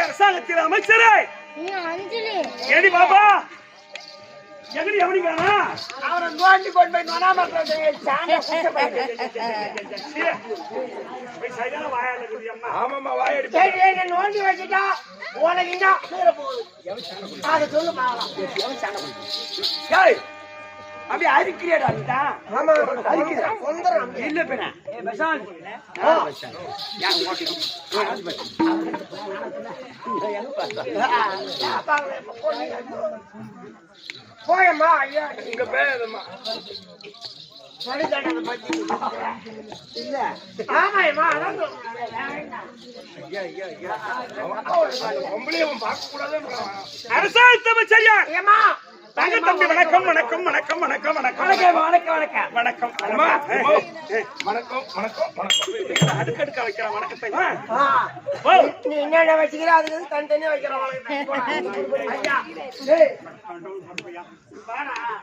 அரசாங்கத்தில் அமைச்சரே ஏடி பாபா எங்கடி அவனிக்கானா அவரை நோண்டி கொண்டு போய் நொனாமக்கிறது சாண்ட குச்ச போய் சரியான வாயால இருக்குடி அம்மா ஆமாமா வாயடி ஏய் நோண்டி வச்சிட்டா உனக்கு இங்க கீழ போகுது அத சொல்லு மாவா எவன் சாண்ட ஏய் அபி அரிக்கிறியடா நீடா ஆமா அரிக்கிற சொந்தரம் இல்ல பேனா ஏய் பசால் பசால் யா ஓட்டி போயம்மா ஐயா இங்க பேதம்மா மணிதான பத்தி இல்ல ஆமாய்மா அதான் ஐயா ஐயா ஐயா ஒம்பளையும் பார்க்க கூடாது அரசாங்கத்தை சரியா ஏமா தங்க தம்பி வணக்கம் வணக்கம் வணக்கம் வணக்கம் வணக்கம் வணக்கம் வணக்கம் வணக்கம் வணக்கம் வணக்கம் வணக்கம் அடுக்கடுக்க வைக்கிற வணக்கத்தை நீ என்ன வச்சுக்கிற அது தனித்தனியா வைக்கிற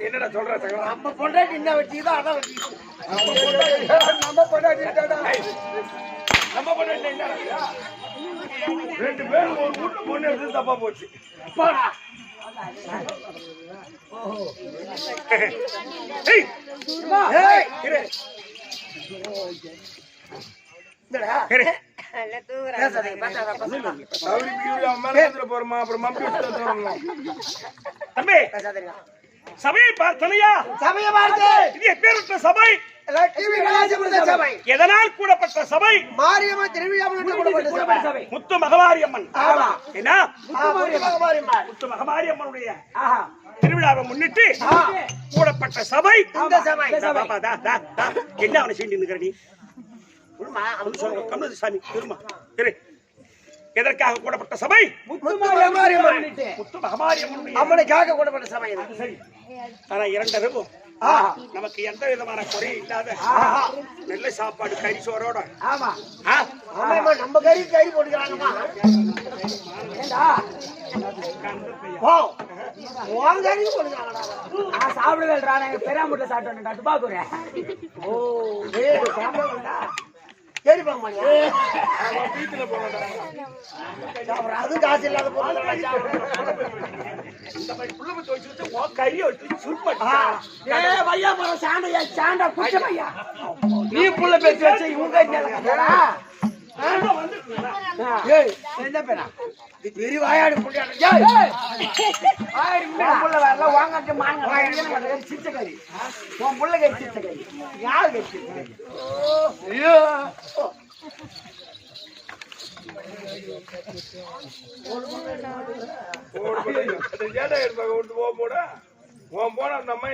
என்னடா சொல்ற நம்ம பொண்டாட்டி என்ன வச்சுக்கிதோ அதான் வச்சுக்கிது நம்ம பொண்டாட்டி என்ன ரெண்டு பேரும் ஒரு கூட்டு பொண்ணு எடுத்து தப்பா போச்சு சபையை பார்த்தனையா சபையை பார்த்து இது எப்பேற்பட்ட சபை சபை எதனால் கூடப்பட்ட சபை மாரியம்மன் திருவிழா சபை முத்து மகமாரியம்மன் என்ன முத்து மகமாரியம்மனுடைய திருவிழாவை முன்னிட்டு கூடப்பட்ட சபை என்ன அவனை சீண்டி நிக்கிற நீ கமலசாமி திருமா திரு எதற்காக கூடப்பட்ட சபை முத்து மகமாரியம்மன் அம்மனுக்காக கூடப்பட்ட சபை சரி ஆனா இரண்டரும் நமக்கு எந்த விதமான குறை இல்லாத நல்ல சாப்பாடு கறி சோறோட ஆமா ஆமா நம்ம கறி போட்டுக்கிறாங்கம்மா சாப்பிடுவேன் பெரியாமூட்டில் சாப்பிட்டேன் பாக்குறேன் சரி பாங்க மாடியா வீட்டுல போனடா அப்புறம் அது காசு இல்லாத பொருள் இந்த மாதிரி புள்ள போய் வச்சு ஓ கறியை வச்சு சுருப்பட்டா பையா போற சாண்டையா சாண்டா குச்ச பையா நீ புள்ள பேசி வச்ச இவங்க என்ன பேரா இது பெரிய வாயாடு புள்ள வரல வாங்க மாங்க சிச்ச கறி உன் புள்ள கறி சிச்ச கறி யாரு கறி ஐயோ போன அந்த அம்மா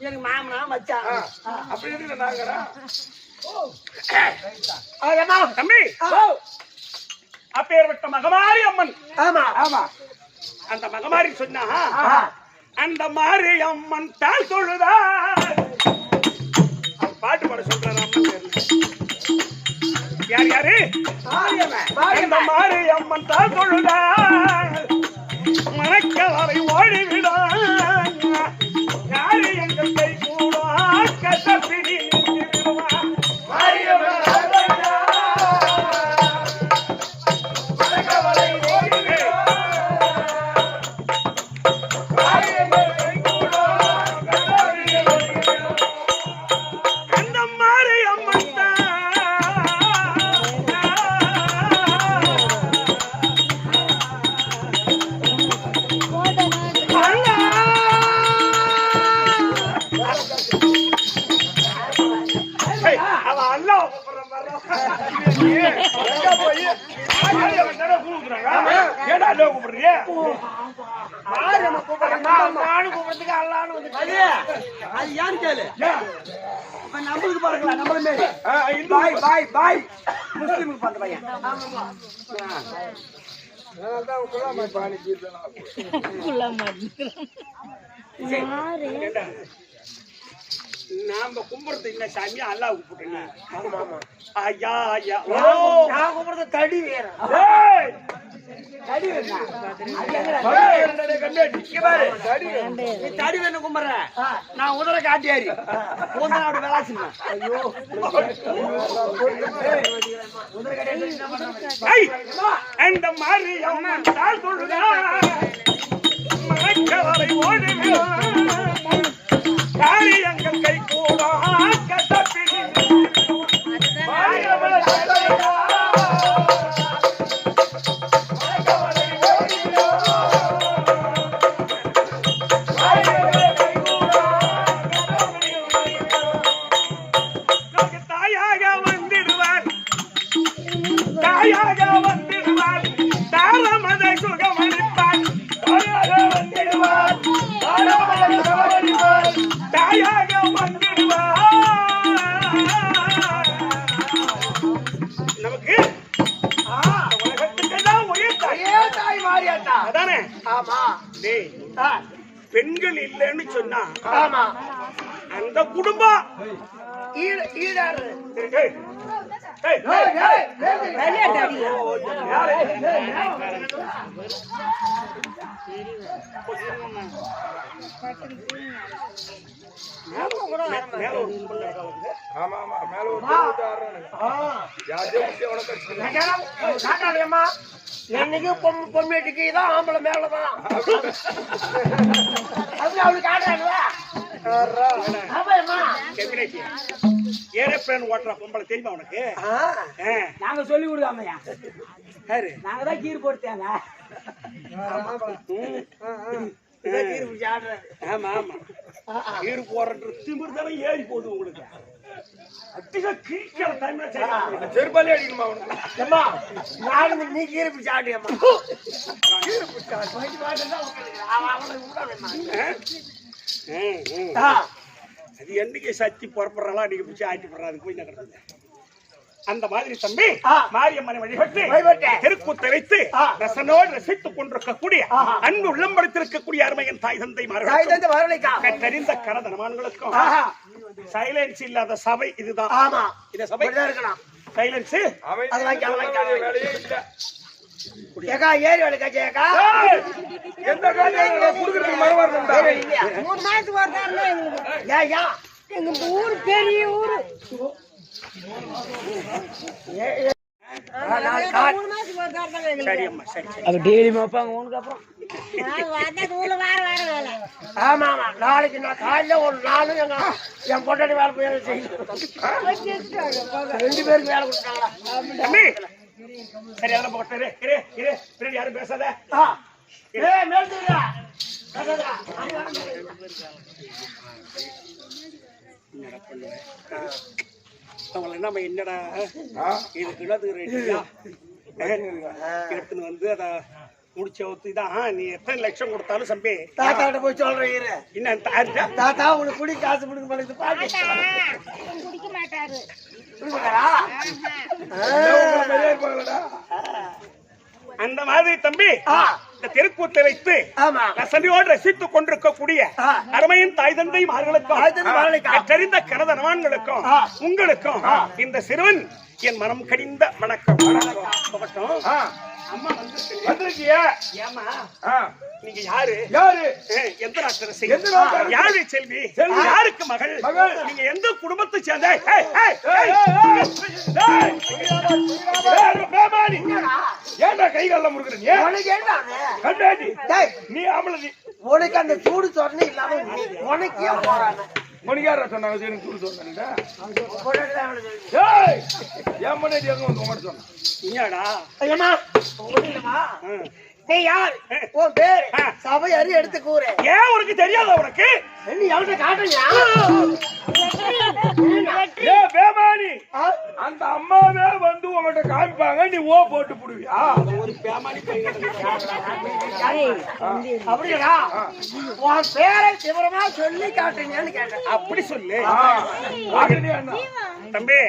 எனக்கு மாமனா மச்சான் அப்படி இருக்கு நாங்கடா தம்பி அப்பேற்பட்ட மகமாரி அம்மன் ஆமா ஆமா அந்த மகமாரி சொன்னா அந்த மாரி அம்மன் தாள் சொல்லுதா பாட்டு பாட சொல்றாரு அம்மன் யார் யாரு அந்த மாரி அம்மன் தாள் சொல்லுதா மனக்கவரை ஓடிவிடா யாரு எங்கள் கை கூட கசப்பிடி நம்மளுக்கு பாருங்களா நம்மள மேல பாய் பாய் பாய் முஸ்லிமுக்கு பண்ற பையன் நாம கும்பிடுறது என்ன சாமி அல்லாஹ் கும்பிடுறீங்க ஐயா ஐயா நான் கும்பிடுறது தடி வேற தடி வேணும் கும்பிடுற நான் உதர காட்டியாரி அப்படி விளாசிருந்தேன் ஐயோ உதர காட்டியாரி அந்த மாதிரி மனக்கவரை ஓடுவிடா காரியங்கள் கை கூட கசப்பிடி தாயாக வந்திடுவார் தாரமதை சுகமளிப்பார் தாயாக வந்திடுவார் நமக்கு உலகத்துக்கெல்லாம் ஒரே தாய் மாறியாட்டா அதானே ஆமா பெண்கள் இல்லைன்னு சொன்னா ஆமா அந்த குடும்பம் ஈடாரு என்னைக்கு பொம்மைக்கு தான் ஆம்பளை மேலதான் அவளுக்கு ஆடுறாங்களா ஏரோப்ளேன் ஓட்டுற பொம்பளை தெரியுமா உனக்கு நாங்க சொல்லி விடுவாமையா நாங்க தான் கீறு போடுத்தாங்க ஆமா ஆமா கீறு போடுற திமிர் தானே ஏறி போகுது உங்களுக்கு அதிக கிரிக்கிற டைம்ல செருப்பாலே அடிக்கணுமா உனக்கு நானும் நீ கீரை பிடிச்சி ஆடியம்மா கீரை பிடிச்சா அது என்னைக்கு சச்சி புறப்படுறாங்களோ அன்னைக்கு பிடிச்சி ஆட்டி போடுறாது போய் நகர்றது அந்த மாதிரி தம்பி மாரியம்மனை வழிபட்டு தெருக்கூத்தை வைத்து ரசனோடு ரசித்துக் கொண்டிருக்கக்கூடிய அன்பு உள்ளம்படுத்திருக்கக்கூடிய அருமையின் தாய் தந்தை கற்றறிந்த கரதனமான்களுக்கும் சைலன்ஸ் இல்லாத சபை இதுதான் இந்த சபை சைலன்ஸ் ஏறி வேலைக்கா எந்த குடுக்கறதுக்கு மரவாரம் 3 மாசத்துக்கு வரதான் எங்க ஊர் பெரிய ஊரு சரி அம்மா சரி சரி அப்ப டெய்லி வைப்பாங்க உனக்கு அப்புறம் ஆமா ஆமா நாளைக்கு நான் காலையில ஒரு நாளும் என் பொண்டாட்டி வேலை போய் செய்யணும் 2 பேருக்கு வேலை கொடுத்தாங்களா தம்பி சரி அதெல்லாம் போட்டு பின்னாடி யாரும் பேசாத அவங்களை நம்ம என்னடா இது கிணத்துக்கு எடுத்துன்னு வந்து அத முடிச்ச ஒத்துதான் நீ எத்தனை லட்சம் கொடுத்தாலும் சம்பி தாத்தாட்ட போய் சொல்றீங்க என்ன தாத்தா உனக்கு குடி காசு கொடுக்க மாட்டேங்குது பாட்டு குடிக்க மாட்டாரு அந்த மாதிரி தம்பி இந்த தெருக்கூத்தை வைத்து ரசனையோடு ரசித்துக் கொண்டிருக்கக்கூடிய அருமையின் தாய் தந்தை மார்களுக்கும் தெரிந்த கனதனவான்களுக்கும் உங்களுக்கும் இந்த சிறுவன் என் மனம் கடிந்த வணக்கம் அம்மா வந்திருக்கியா ஏமா நீங்க யாரு எந்த நாட்டு யாரு செல்வி யாருக்கு மகள் நீங்க எந்த குடும்பத்தை சேர்ந்த ஏன்டா கை கால முறுக்குறீங்க நீ ஆம்பளை உனக்கு அந்த சூடு சொன்ன இல்லாம உனக்கே போறாங்க மணிக்கார சொன்னாங்க எனக்கு சூடு சொன்னா ஏன் முன்னாடி எங்க வந்து உங்கள்கிட்ட சொன்ன நீயாடா ஐயம்மா நீ யார் உன் பேரு சபை அறி எடுத்து கூறு ஏன் உனக்கு தெரியாத உனக்கு நீ அவன்கிட்ட காட்டுறியா அந்த அம்மாவே வந்து உங்கள்கிட்ட காமிப்பாங்க நீ ஓ போட்டு புடுவியா ஒரு பேமானி அப்படியா உன் பேரை விவரமா சொல்லி காட்டுங்கன்னு கேட்டேன் அப்படி சொல்லு தம்பி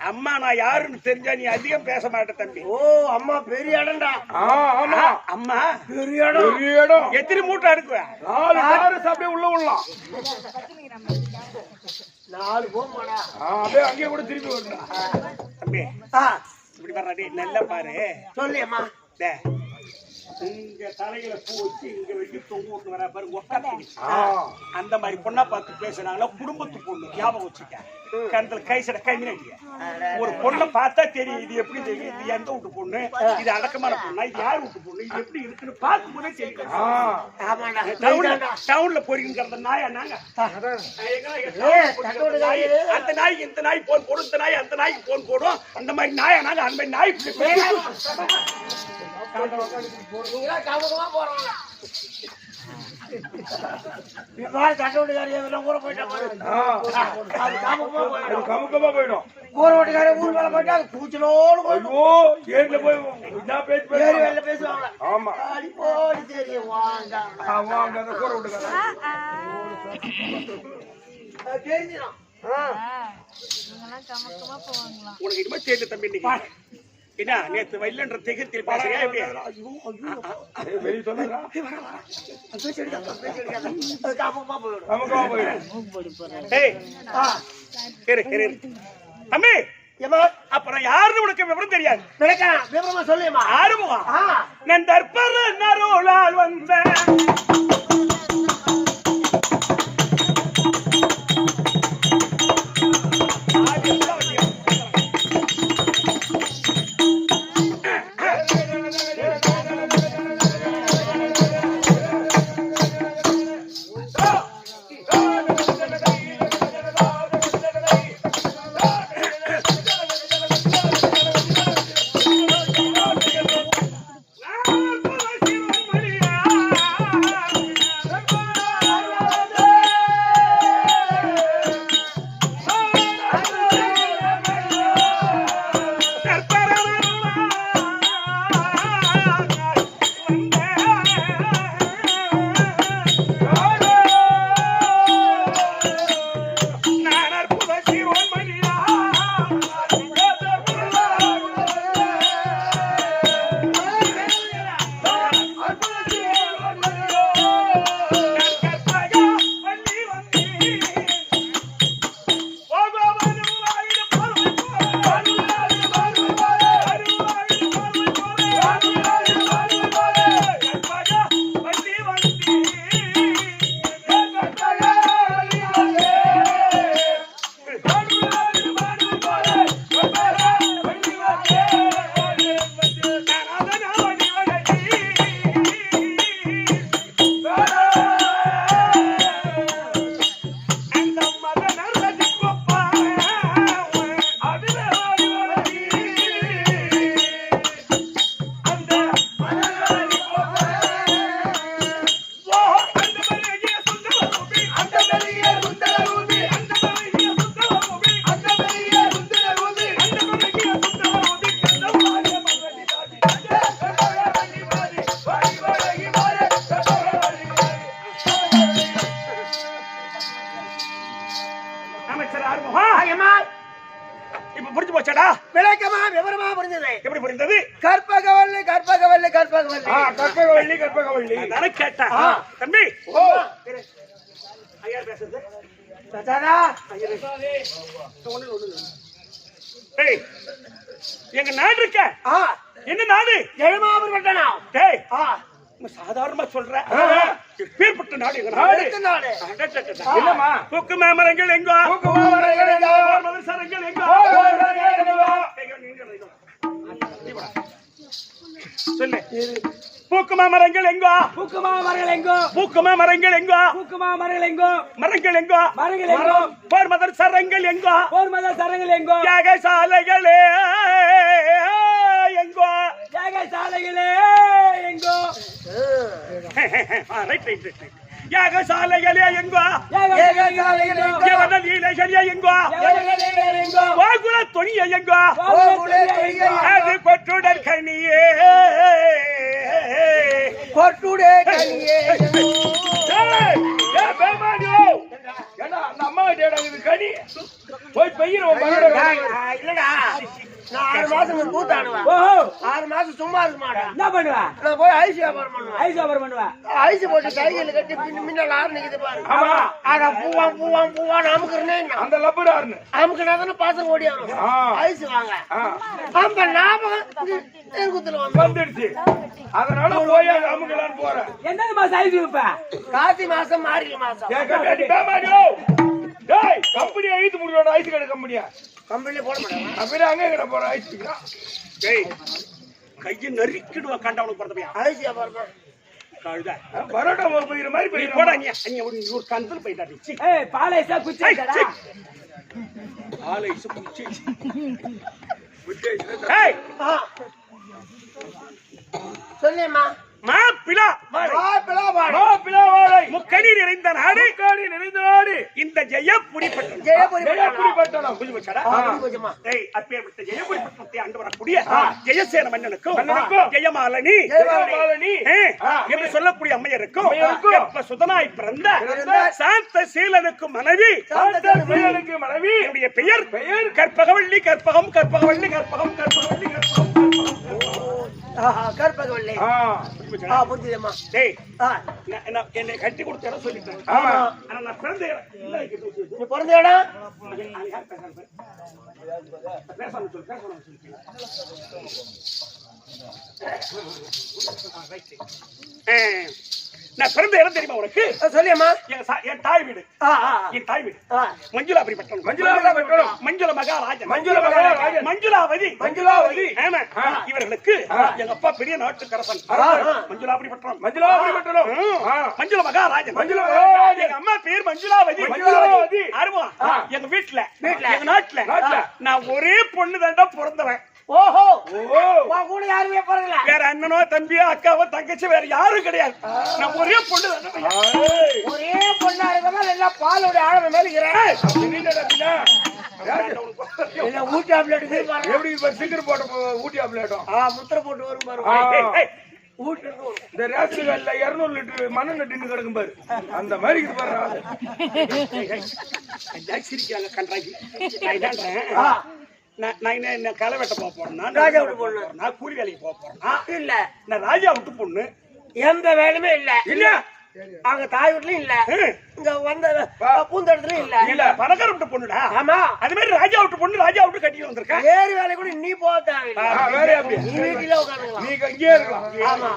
அம்மா நான் யாருன்னு தெரிஞ்சா நீ அதிகம் பேச மாட்டேன் தம்பி ஓ அம்மா பெரிய இடம்டா அம்மா பெரிய இடம் எத்தனை மூட்டை இருக்குவேன் 4 அப்படியே உள்ள விடலாம் 4 போமாடா அப்படியே அங்கேயே கூட திருப்பி வரணும் தம்பி இப்படி வர்றாடி நல்லா பாரு சொல்லியம்மா இங்க தலையில பூ வச்சு இங்க வெட்டி தொங்க வர பாரு அந்த மாதிரி பொண்ணா பார்த்து பேசுறாங்களா குடும்பத்து பொண்ணு ஞாபகம் வச்சுக்க கணத்துல கை சட கை ஒரு பொண்ணை பார்த்தா தெரியும் இது எப்படி தெரியும் இது எந்த வீட்டு பொண்ணு இது அடக்கமான பொண்ணா இது யார் வீட்டு பொண்ணு இது எப்படி இருக்குன்னு பார்க்கும் போதே தெரியும் டவுன்ல போறீங்கிறத நாயா நாங்க அந்த நாய் இந்த நாய் போன் போடும் இந்த நாய் அந்த நாய்க்கு போன் போடும் அந்த மாதிரி நாயா நாங்க அந்த மாதிரி நாய் பேசுவாங்க உனக்கு இனிமே சேர்ந்து தம்பி என்ன நேத்து வயலன்ற திகத்தில் பேசுறியா எப்படி தம்பி அப்புறம் யாருன்னு உனக்கு விவரம் தெரியாது விவரமா சொல்லியம்மா ஆறுமுகம் நான் தற்பர நருளால் வந்த இப்ப புரிஞ்சு போச்சாடா? விளக்கமா விவரமா புரிஞ்சது. எப்படி புரிந்தது? கற்பகவல்லி கற்பகவல்லி கற்பகவல்லி கற்பகவள்ளி கற்பகவள்ளி தானே கேட்டா? தம்பி ஓ ஐயா பேசுறது தாத்தா டேய் எங்க நாடு இருக்க என்ன நாடு? எழுமாபுரம் பட்டணம். டேய் சாதாரணமா சொல்ற பேர்பட்ட நாடு எங்க நாடு. என்னமா தூக்கு மாமரங்கள் எங்கோ? மதரசங்கள் எங்கோ? சொல்லு. பூக்குமா மரங்கள் எங்கோ? பூக்குமா மரங்கள் எங்கோ? பூக்குமா மரங்கள் எங்கோ? பூக்குமா மரங்கள் எங்கோ? மரங்கள் எங்கோ? மரங்கள் எங்கோ? போர் மதர் சரங்கள் எங்கோ? போர் மத சரங்கள் எங்கோ? யாகசாலைகளே எங்கோ? யாகசாலைகளே எங்கோ? Right right right. யாகசாலைகளே எங்கோ? யாகசாலைகளே எங்கோ? யவன லீலைகளே எங்கோ? யாகசாலைகளே எங்கோ? வாகுல தொனிய எங்கோ? கோகுலே தொனிய அது கொற்றுடர் கனியே கொட்டுடே கனியே ஏய் ஏ பேமாடியோ ஏடா அந்த அம்மா டேடா இது கனி போய் பையன் இல்லடா நான் 6 மாசம் கூத்தாடுவேன். 6 மாசம் சும்மா இருக்க மாட்டேன். என்ன பண்ணுவ? நான் போய் ஐஸ் வியாபாரம் பண்ணுவேன். ஐஸ் வியாபாரம் பண்ணுவ? ஐஸ் போட்டு கையில கட்டி முன்னால ஆறு நிக்குது பாரு. ஆமா அட பூவா அமுக்குறனே அந்த லப்பரார்னு அமுக்குனாதானே பாசம் ஓடியாரும். ஐஸ் வாங்க அந்த ஞாபகம் குத்துல வந்துடுச்சு. அதனால போய் அமுகலான்னு போறேன். எந்த மாசம் ஐஸ் விப்ப? கார்த்திகை மாசம் மார்கழி மாசம். பேமாடியோ டேய் கம்பெனி ஐஸ் முடியோட ஐஸ் கடை கம்பெனியா கம்பெனில போட மாட்டாங்க. அப்படியே அங்கே கிட்ட போற ஐஸ் டேய் கையை நறுக்கிடுவா கண்டவனுக்கு பிறந்தவையா ஐஸ் வியாபாரம் கழுத பரோட்டா போயிற மாதிரி போய் போடா நீ ஒரு கந்தல் போயிட்டாடி. ஏய் பால் ஐஸா குச்சி ஐஸா? பால் ஐஸ் குச்சி ஏய் சொல்லேம்மா மா பிலா பிளா வாழை முக்கணி நிறைந்த நாடு இந்த ஜெயபுரி பட்டணம். ஜெயபுரி பட்டணம் புரிஞ்சு போச்சாடா? டேய் அப்பேற்பட்ட ஜெயபுரி பட்டணத்தை ஆண்டு வரக்கூடிய ஜெயசேன மன்னனுக்கும் ஜெயமாலனி என்று சொல்லக்கூடிய அம்மையருக்கும் எப்ப சுதனாய் பிறந்த சாந்த சீலனுக்கும் மனைவி என்னுடைய பெயர் கற்பகவள்ளி கற்பகம் கற்பகவள்ளி கற்பகம் கற்பகவள்ளி கற்பகம் கற்பகவல்லி புரிஞ்சுதேம்மா. டேய் என்னை கட்டி கொடுத்தேன்னு சொல்லிட்டேன். ஆனா நான் பிறந்த நீ பிறந்த இடம் பேசாம சொல்லு. நான் பிறந்த இடம் தெரியுமா உனக்கு? சொல்லியம்மா. என் தாய் வீடு. என் தாய் வீடு மஞ்சுளாபுரி பட்டணம். மஞ்சுள மகாராஜன் மஞ்சுளாவதி. ஆமா இவர்களுக்கு எங்க அப்பா பெரிய நாட்டுக்கரசன். மஞ்சுளாபுரி பட்டணம் மஞ்சுள மகாராஜன். எங்க அம்மா பேர் மஞ்சுளாவதி. அருமா எங்க வீட்டுல எங்க நாட்டுல நான் ஒரே பொண்ணு தாண்டா பிறந்தவன். ஓஹோ கூட யாருமே பிறக்கல. வேற அண்ணனோ தம்பியோ அக்காவோ தங்கச்சி வேற யாரும் கிடையாது. நான் ஒரே பொண்ணு தாண்டா. ஒரே பொண்ணா இருக்கறதால எல்லாம் பாலோட ஆழம் மேல இருக்கிறேன். ஊட்டி ஆப்லேட் எப்படி சிக்கர் போட்ட ஊட்டி ஆப்லேட்டும் முத்திர போட்டு வரும் பாரு. இந்த ரேஷன் கல்ல 200 லிட்டர் மண்ணெண்ணெய் டின்னு கிடக்கும் பாரு அந்த மாதிரி இது பாரு. சிரிக்காங்க கண்டாக்கி நான் என்ன களை வெட்ட போக போறேன்னா ராஜா விட்டு பொண்ணு நான் கூலி வேலைக்கு போக போறேன். இல்ல நான் ராஜா விட்டு பொண்ணு எந்த வேலையுமே இல்ல. இல்ல அங்க தாய் வீட்லயும் இல்ல, இங்க வந்த பூந்தடத்துலயும் இல்ல. இல்ல பணக்கார விட்டு பொண்ணுடா. ஆமா அது மாதிரி ராஜா விட்டு பொண்ணு ராஜா விட்டு கட்டிட்டு வந்திருக்கேன். வேறு வேலை கூட நீ போக தேவையில்லை. நீ வீட்டுல உட்காந்துக்கலாம். நீ இங்கே இருக்கலாம். ஆமா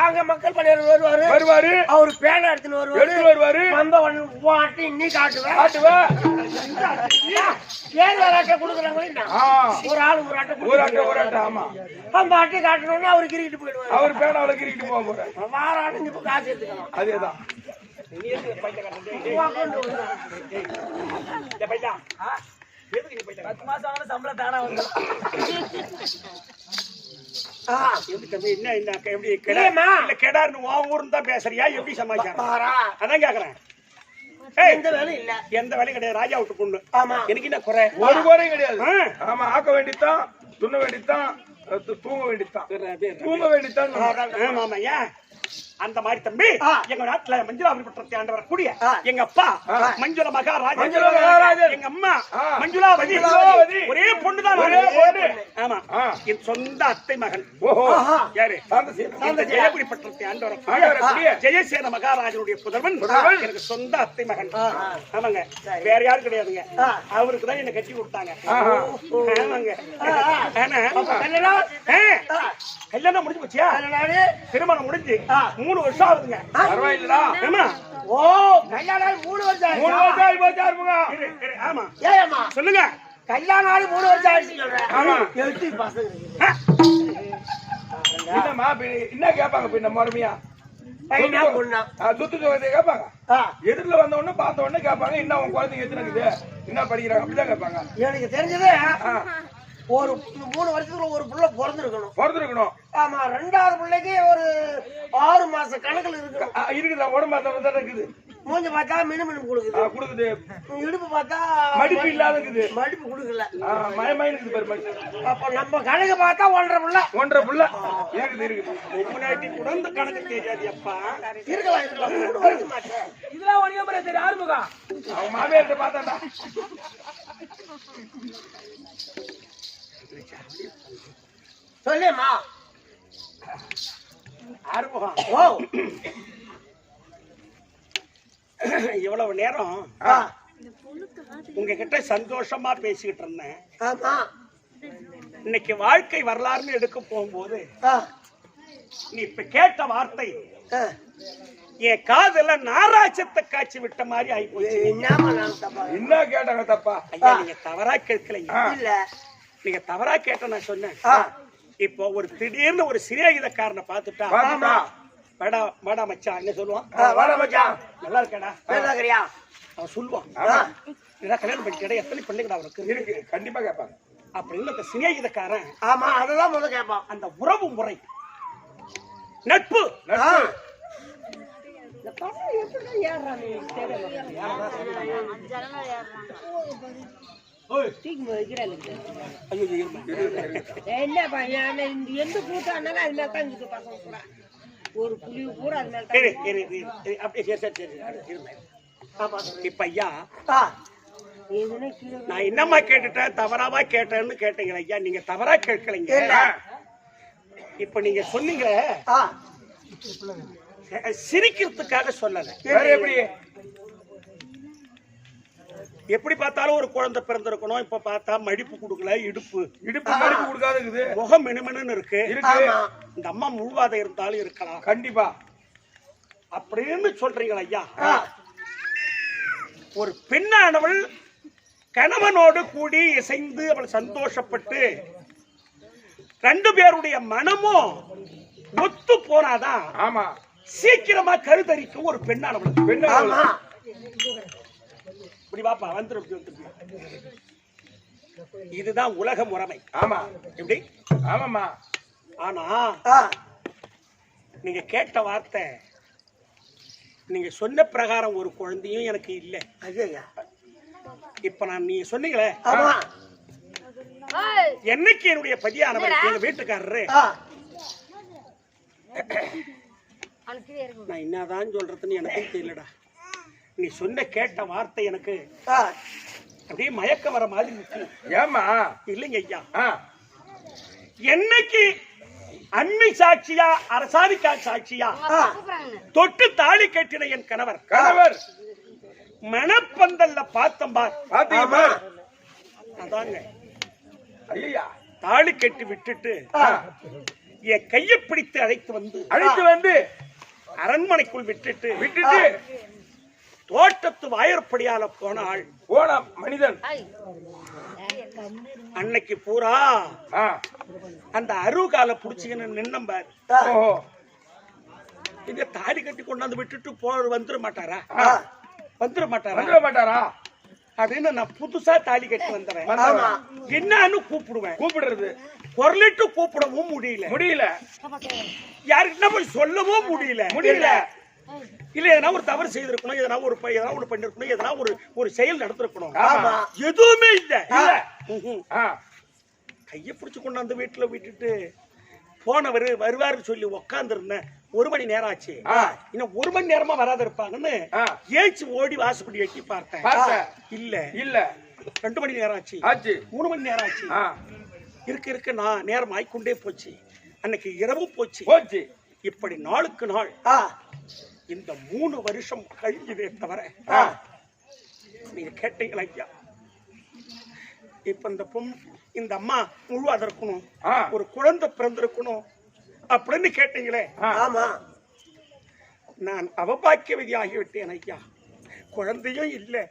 அங்க மக்கள் பணியாளர் வருவாரு. அவரு பேனை எடுத்துன்னு வருவாரு. வந்த வாட்டி நீ காட்டுவ. ஏன் வேற அட்டை கொடுக்குறாங்களே ஒரு ஆளு ஒரு அட்டை. ஆமா அந்த அட்டை காட்டணும்னு அவரு கிரிக்கிட்டு போயிடுவாரு. அவர் பேனை அவளை கிரிக்கிட்டு போக போறாரு. வார ஆட்டு இப்ப காசு எடுத்துக்கலாம். அதேதான் சம்பளம் தானா வந்து பேசுறியா? எப்படி சமாச்சாரம்? அதான் கேக்குறேன். எந்த வேலையும் இல்ல. எந்த வேலையும் கிடையாது. ராஜா விட்டு பொண்ணு. ஆமா எனக்கு என்ன குறை? ஒரு குறையும் கிடையாது. ஆமா ஆக்க வேண்டித்தான், துண்ண வேண்டித்தான், தூங்க வேண்டித்தான், தூங்க வேண்டித்தான். ஆமா ஏன் அந்த மாதிரி தம்பி எங்க நாட்டுல மஞ்சுளாபுரி பட்டணத்தை ஆண்டு வரக்கூடிய எங்க அப்பா மஞ்சுள மகாராஜன், எங்க அம்மா மஞ்சுளாவதி. ஒரே பொண்ணுதான் ஒரே பொண்ணு. ஆமா ஆ. என் சொந்த அத்தை மகன். ஓஹோ யாரு? சாந்தசேன. இந்த ஜெயபுரி பட்டணத்தை ஆண்டவர் ஆண்டவரக்கூடிய ஜெயசேன மகாராஜனுடைய புதல்வன் எனக்கு சொந்த அத்தை மகன். ஆமாங்க, வேற யாரும் கிடையாதுங்க. அவருக்கு தான் என்ன கட்டி கொடுத்தாங்க. ஆமாங்க. ஆனா கல்யாணம் முடிஞ்சு போச்சியா? திருமணம் முடிஞ்சு 3 வருஷம் ஆகுதுங்க. பரவாயில்லடா. ஆமா. ஓ கல்யாணம் 3 வருஷம் ஆயிடுச்சா? 3 வருஷம் ஆகி போச்சா இருமுகா? ஆமா. ஏம்மா சொல்லுங்க. கல்யாணம் ஆகி 3 வருஷம் ஆயிடுச்சு சொல்றேன். ஆமா. எழுத்து பசங்க என்னம்மா என்ன கேட்பாங்க பின்ன மறுமையா? பையனா பொண்ணா? சுத்து சுகத்தை கேட்பாங்க. ஆ, எதிரில வந்த உடனே பார்த்த உடனே கேட்பாங்க, என்ன உன் குழந்தைங்க எத்தனை இருக்குது, என்ன படிக்கிறாங்க, அப்படிதான் கேட்பாங்க. எனக்கு தெரிஞ்சது ஆ, ஒரு 3 வருஷத்துல ஒரு புள்ள பிறந்திருக்கணும். பிறந்திருக்கணும். ஆமா, 2வது பிள்ளைக்கு ஒரு 6 மாச கணக்குல இருக்கணும். இருக்குதா? உடம்பு அந்த மாதிரி இருக்குது. மூஞ்சி பார்த்தா மினுமினு கொடுக்குது. கொடுக்குது. இடுப்பு பார்த்தா மடிப்பு இல்லாத இருக்குது. மடிப்பு கொடுக்கல. மயமாய் இருக்குது பாரு மனுஷன். அப்ப நம்ம கணக்கு பார்த்தா 1.5 புள்ள 1.5 புள்ள இருக்குது. முன்னாடி கூட இந்த கணக்கு தெரியாது அப்பா. இருக்கலாம் 3 வருஷம் மாட்டேன். இதெல்லாம் உனக்கு எப்படி தெரியும் ஆறுமுகா? அவன் மாமியார்ட்ட பார்த்தாண்டா. சொல்லேம்மா. ஆறுமுகம், ஓ இவ்வளவு நேரம் ஆ, உங்ககிட்ட சந்தோஷமா பேசிக்கிட்டு இருந்தேன். ஆமா. இன்னைக்கு வாழ்க்கை வரலாறுன்னு எடுக்க போகும்போது ஆ, நீ இப்ப கேட்ட வார்த்தை ஆ. என் காதுல நாராஜத்தை காய்ச்சி விட்ட மாதிரி ஆகி போச்சு. என்னம்மா நான் தப்பா? என்ன கேட்டாங்க தப்பா? ஐயா, நீங்க தவறா கேட்கலைங்க. இல்ல. நீங்க தவறா கேட்ட நான் சொன்னேன். ஆ, இப்போ ஒரு திடீர்னு ஒரு சிநேகிதக்காரனை பார்த்துட்டா பார்த்துட்டா. வாடா வாடா மச்சான் என்ன சொல்லுவான்? வாடா மச்சான். நல்லா இருக்கடா பேசாக்கறியா? அவன் சொல்லுவான். ஆமா. ஏதா கல்யாணம் பண்ணிட்டா எத்தனை பிள்ளைங்கடா அவனுக்கு இருக்கு, கண்டிப்பா கேட்பாங்க. அப்படின்னு அந்த சிநேகிதக்காரன் ஆமா, அததான் முதல்ல கேட்பான். அந்த உறவு முறை நட்பு ஆ, ஐயோ, இருமா. என்ன பையன் எந்த கூட்டம் ஆனாலும் அது மேல தான் இருக்குது பசங்க கூட ஒரு புலிவு கூட அது மேல இரு, இரு, இரு, இரு. அப்படியே சரி, இருங்க. ஆமா. இப்ப ஐயா, ஆ, எதுனா கீழே நான் என்னம்மா கேட்டுட்டேன், தவறாவா கேட்டேன்னு கேட்டீங்க ஐயா. நீங்க தவறா கேட்கலைங்க. இல்ல. இப்ப நீங்க சொன்னீங்க ஆ. சிரிக்கிறதுக்காக சொல்லல. வேற எப்படி? எப்படி பார்த்தாலும் ஒரு குழந்தை பிறந்திருக்கணும். இப்ப பார்த்தா மடிப்பு கொடுக்கல, இடுப்பு மடிப்பு கொடுக்காத இருக்குது. முகம் மினுமினு இருக்கு. ஆமா. இந்த அம்மா முழுவாத இருந்தாலும் இருக்கலாம் கண்டிப்பா. அப்படின்னு சொல்றீங்களா ஐயா? ஆ. ஒரு பெண்ணானவள் கணவனோடு கூடி இசைந்து அவள் சந்தோஷப்பட்டு 2 பேருடைய மனமும் ஒத்து போனாதான் ஆமா. சீக்கிரமா கருதரிக்கும் ஒரு பெண்ணானவள். பெண்ணு. ஆமா. இப்படி வாப்பா வந்துரு. இதுதான் உலக முறைமை. ஆமா. எப்படி? ஆமாம்மா. ஆனா ஆ, நீங்க கேட்ட வார்த்தை, நீங்க சொன்ன பிரகாரம் ஒரு குழந்தையும் எனக்கு இல்ல. ஐயா. இப்ப நான் நீங்க சொன்னீங்களே, ஆமா. என்னைக்கு என்னுடைய பதியானவர் எங்க வீட்டுக்காரரு, ஆ, நான் என்னதான் சொல்றதுன்னு எனக்கும் தெரியலடா. நீ சொன்ன கேட்ட வார்த்தை எனக்கு ஆ. அப்படியே மயக்கம் வர மாதிரி இருக்கு. ஏம்மா? இல்லைங்க ஐயா, ஆ, என்னைக்கு அன்னை சாட்சியா அரசாணிக்கா சாட்சியா ஆ. தொட்டு தாலி கட்டின என் கணவர் கணவர் மணப்பந்தல்ல பார்த்தம்பார், பாத்தீங்கம்மா? அதாங்க ஐயா. தாலி கட்டி விட்டுட்டு ஆ, என் கையை பிடித்து அழைத்து வந்து அழைத்து வந்து அரண்மனைக்குள் விட்டுட்டு விட்டுட்டு தோட்டத்து வாயற்படியால போன ஆள் போன மனிதன். அன்னைக்கு பூரா ஆ, அந்த அருகால புடிச்சுக்கின்னு நின்னம்பார். ஓஹோ. இந்த தாலி கட்டி கொண்டாந்து விட்டுட்டு வந்துட மாட்டாரா? ஆ, வந்துட மாட்டாரா வந்துட மாட்டாரா? அப்படின்னு நான் புதுசா தாலி கட்டி வந்தவன். வந்தவன். என்னன்னு கூப்பிடுவேன். கூப்பிடுறது பொருளிட்டு கூப்பிடவும் முடியல. யாருக்கிட்ட போய் சொல்லவும் முடியல. இல்ல எதனா ஒரு தவறு செய்திருக்கணும், எதனா ஒரு பண்ணிருக்கணும், எதனா ஒரு செயல் நடந்திருக்கணும். ஆமா. எதுவுமே இல்ல. ஆ, கைய பிடிச்சு கொண்டாந்து வீட்டுல விட்டுட்டு போனவரு வருவாருன்னு சொல்லி உக்காந்து இருந்தேன். 1 மணி நேரம் ஆச்சு. இன்னும் 1 மணி நேரமா வராத இருப்பாங்கன்னு ஏச்சு ஓடி வாசப்படி எட்டி பார்த்தேன். இல்ல இல்ல. 2 மணி நேரம் ஆச்சு, ஆச்சு 3 மணி நேரம் ஆச்சு. இருக்க நான் நேரம் ஆயிக்கொண்டே போச்சு. அன்னைக்கு இரவும் போச்சு. இப்படி நாளுக்கு நாள் இந்த 3 வருஷம் கழிஞ்சதே தவிர நீங்க கேட்டீங்களா ஐயா? இப்ப இந்த அம்மா முழுவாத இருக்கணும், ஒரு குழந்தை பிறந்திருக்கணும் அப்படின்னு கேட்டீங்களே. ஆமா, நான் அவபாக்கியவதி ஆகிவிட்டேன் ஐயா. குழந்தையும் இல்லை.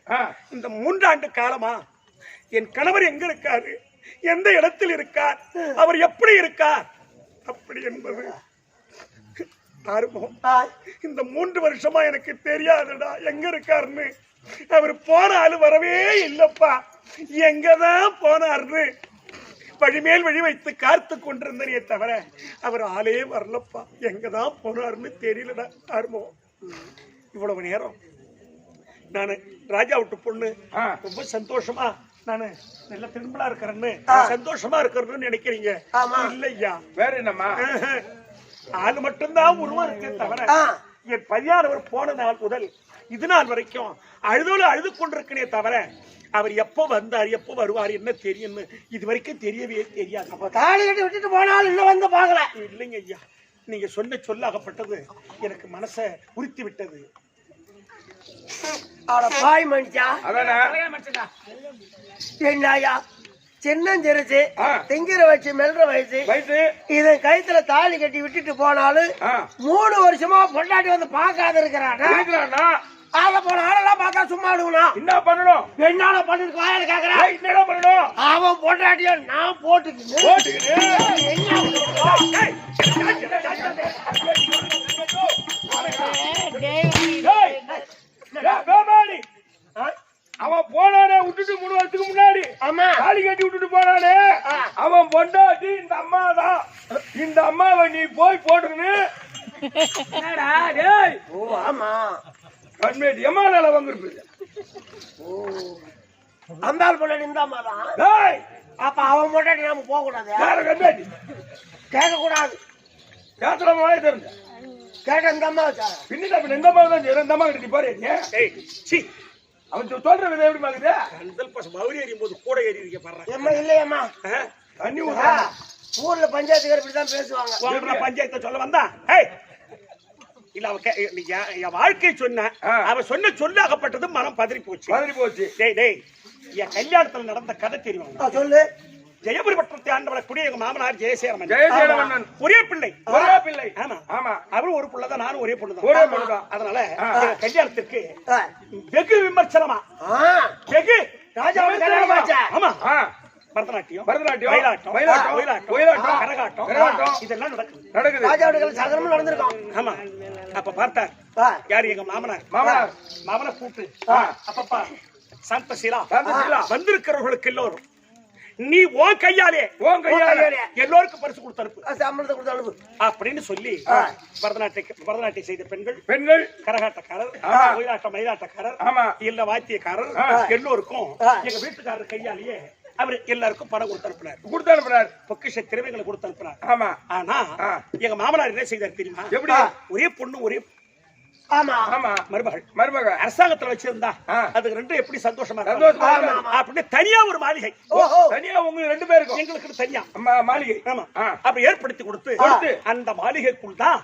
இந்த 3 ஆண்டு காலமா என் கணவர் எங்க இருக்காரு, எந்த இடத்தில் இருக்கார், அவர் எப்படி இருக்கார் அப்படி என்பது ஆரம்பம். இந்த 3 வருஷமா எனக்கு தெரியாதுடா எங்க இருக்காருன்னு. அவர் போனாலும் வரவே இல்லப்பா, எங்கதான் போனார்னு வழிமேல் வழி வைத்து காத்து கொண்டிருந்தனே தவிர அவர் ஆளே வரலப்பா, எங்கதான் போனார்னு தெரியலடா ஆரம்பம். இவ்வளவு நேரம் நானு ராஜா விட்டு பொண்ணு ரொம்ப சந்தோஷமா நானு நல்ல திரும்பலா இருக்கிறேன்னு சந்தோஷமா இருக்கிறேன்னு நினைக்கிறீங்க. இல்லையா, வேற என்னம்மா? ஆளு மட்டும்தான் உருவம் இருக்கே தவிர என் பையனவர் போன நாள் முதல் இது நாள் வரைக்கும் அழுது கொண்டிருக்கனே தவிர அவர் எப்போ வந்தார் எப்போ வருவார் என்ன தெரியும்னு இது வரைக்கும் தெரியவே தெரியாது. அப்ப தாலி கட்டி விட்டுட்டு போனாலும் இன்னும் வந்து பாக்கல. இல்லைங்க ஐயா, நீங்க சொன்ன சொல்லாகப்பட்டது எனக்கு மனசை உறுத்தி விட்டது. பாய் மனுஷா என்னையா சின்னஞ்சிருச்சு திங்கிற வச்சு மெல்ற வயசு இதன் கழுத்துல தாலி கட்டி விட்டுட்டு போனாலும் 3 வருஷமா பொண்டாட்டி வந்து பாக்காத இருக்கிறானா? ஆள போன ஆளெல்லாம் பார்த்தா சும்மா விடுவணும். என்ன பண்ணணும்? என்னால பண்ணிட்டு வாயில கேக்குறேன். என்ன பண்ணணும்? அவன் பொண்டாட்டிய நான் போட்டுக்கிட்டு அவன் போனானே விட்டுட்டு 3 வருஷத்துக்கு முன்னாடி தாலி கட்டி விட்டுட்டு போனானே, அவன் பொண்டாட்டி இந்த அம்மா தான். இந்த அம்மாவை நீ போய் போட்டுன்னு கண்மேடி எம்மானால வந்துருப்பீங்க. அந்த ஆள் பொண்டாட்டி இந்த அம்மா தான். அப்ப அவன் பொண்டாட்டி நாம போக கூடாது. கண்மேடி கேட்க கூடாது. கேட்கறமாவே தெரிஞ்ச கேட்ட இந்த அம்மா வச்சா பின்ன இந்த அம்மா தான் இந்த அம்மா கிட்ட பாரு. அவன் சொல்ற விதை எப்படி பாக்குது? மவுரி எறியும் போது கூட ஏறி இருக்க பாரு. ஏம்மா இல்லையம்மா, தண்ணி ஊர்ல பஞ்சாயத்துக்கார இப்படிதான் பேசுவாங்க. பஞ்சாயத்தை சொல்ல வந்தா இல்ல அவன் வாழ்க்கையை சொன்ன அவன் சொன்ன சொல்லாகப்பட்டது மனம் பதறி போச்சு. டேய் என் கல்யாணத்துல நடந்த கதை தெரியும் சொல்லு. ஜெயபுரி பட்டத்தை ஆண்டவர் குடிய எங்க மாமனார் ஜெயசேரமன் ஒரே பிள்ளை. ஆமா, அவரும் ஒரு பிள்ளைதான், நானும் ஒரே பொண்ணுதான். அதனால கல்யாணத்திற்கு வெகு விமர்சனமா வெகு ஆமா பரதநாட்டியம் கரகாட்டம் இதெல்லாம் நடக்குது. ராஜாவுடைய சகலமும் நடந்திருக்கும். ஆமா, அப்ப பார்த்தார் யாரு எங்க மாமனாரை கூப்பிட்டு, அப்பப்பா சாந்தசீலா வந்திருக்கிறவர்களுக்கு எல்லோரும் நீ உன் கையாலே எல்லோருக்கும் பரிசு கொடுத்து அனுப்பு அப்படின்னு சொல்லி பரதநாட்டியம் செய்த பெண்கள் கரகாட்டக்காரர் மயிலாட்டக்காரர் இல்ல வாத்தியக்காரர் எல்லோருக்கும் எங்க வீட்டுக்காரர் கையாலேயே அவர் எல்லாருக்கும் பணம் கொடுத்து அனுப்பினார். பொக்கிஷ திறமைகளை கொடுத்து அனுப்பினார். ஆனா எங்க மாமனார் என்ன செய்தார் தெரியுமா? எப்படி? ஒரே பொண்ணு ஒரே மருமகள் அரசாங்கத்துல வச்சிருந்தா அதுக்கு 2 எப்படி சந்தோஷமா அப்படின்னு தனியா ஒரு மாளிகை, தனியா உங்க 2 பேருக்கும் எங்களுக்கு தனியா மாளிகை அப்படி ஏற்படுத்தி கொடுத்து அந்த மாளிகைக்குள் தான்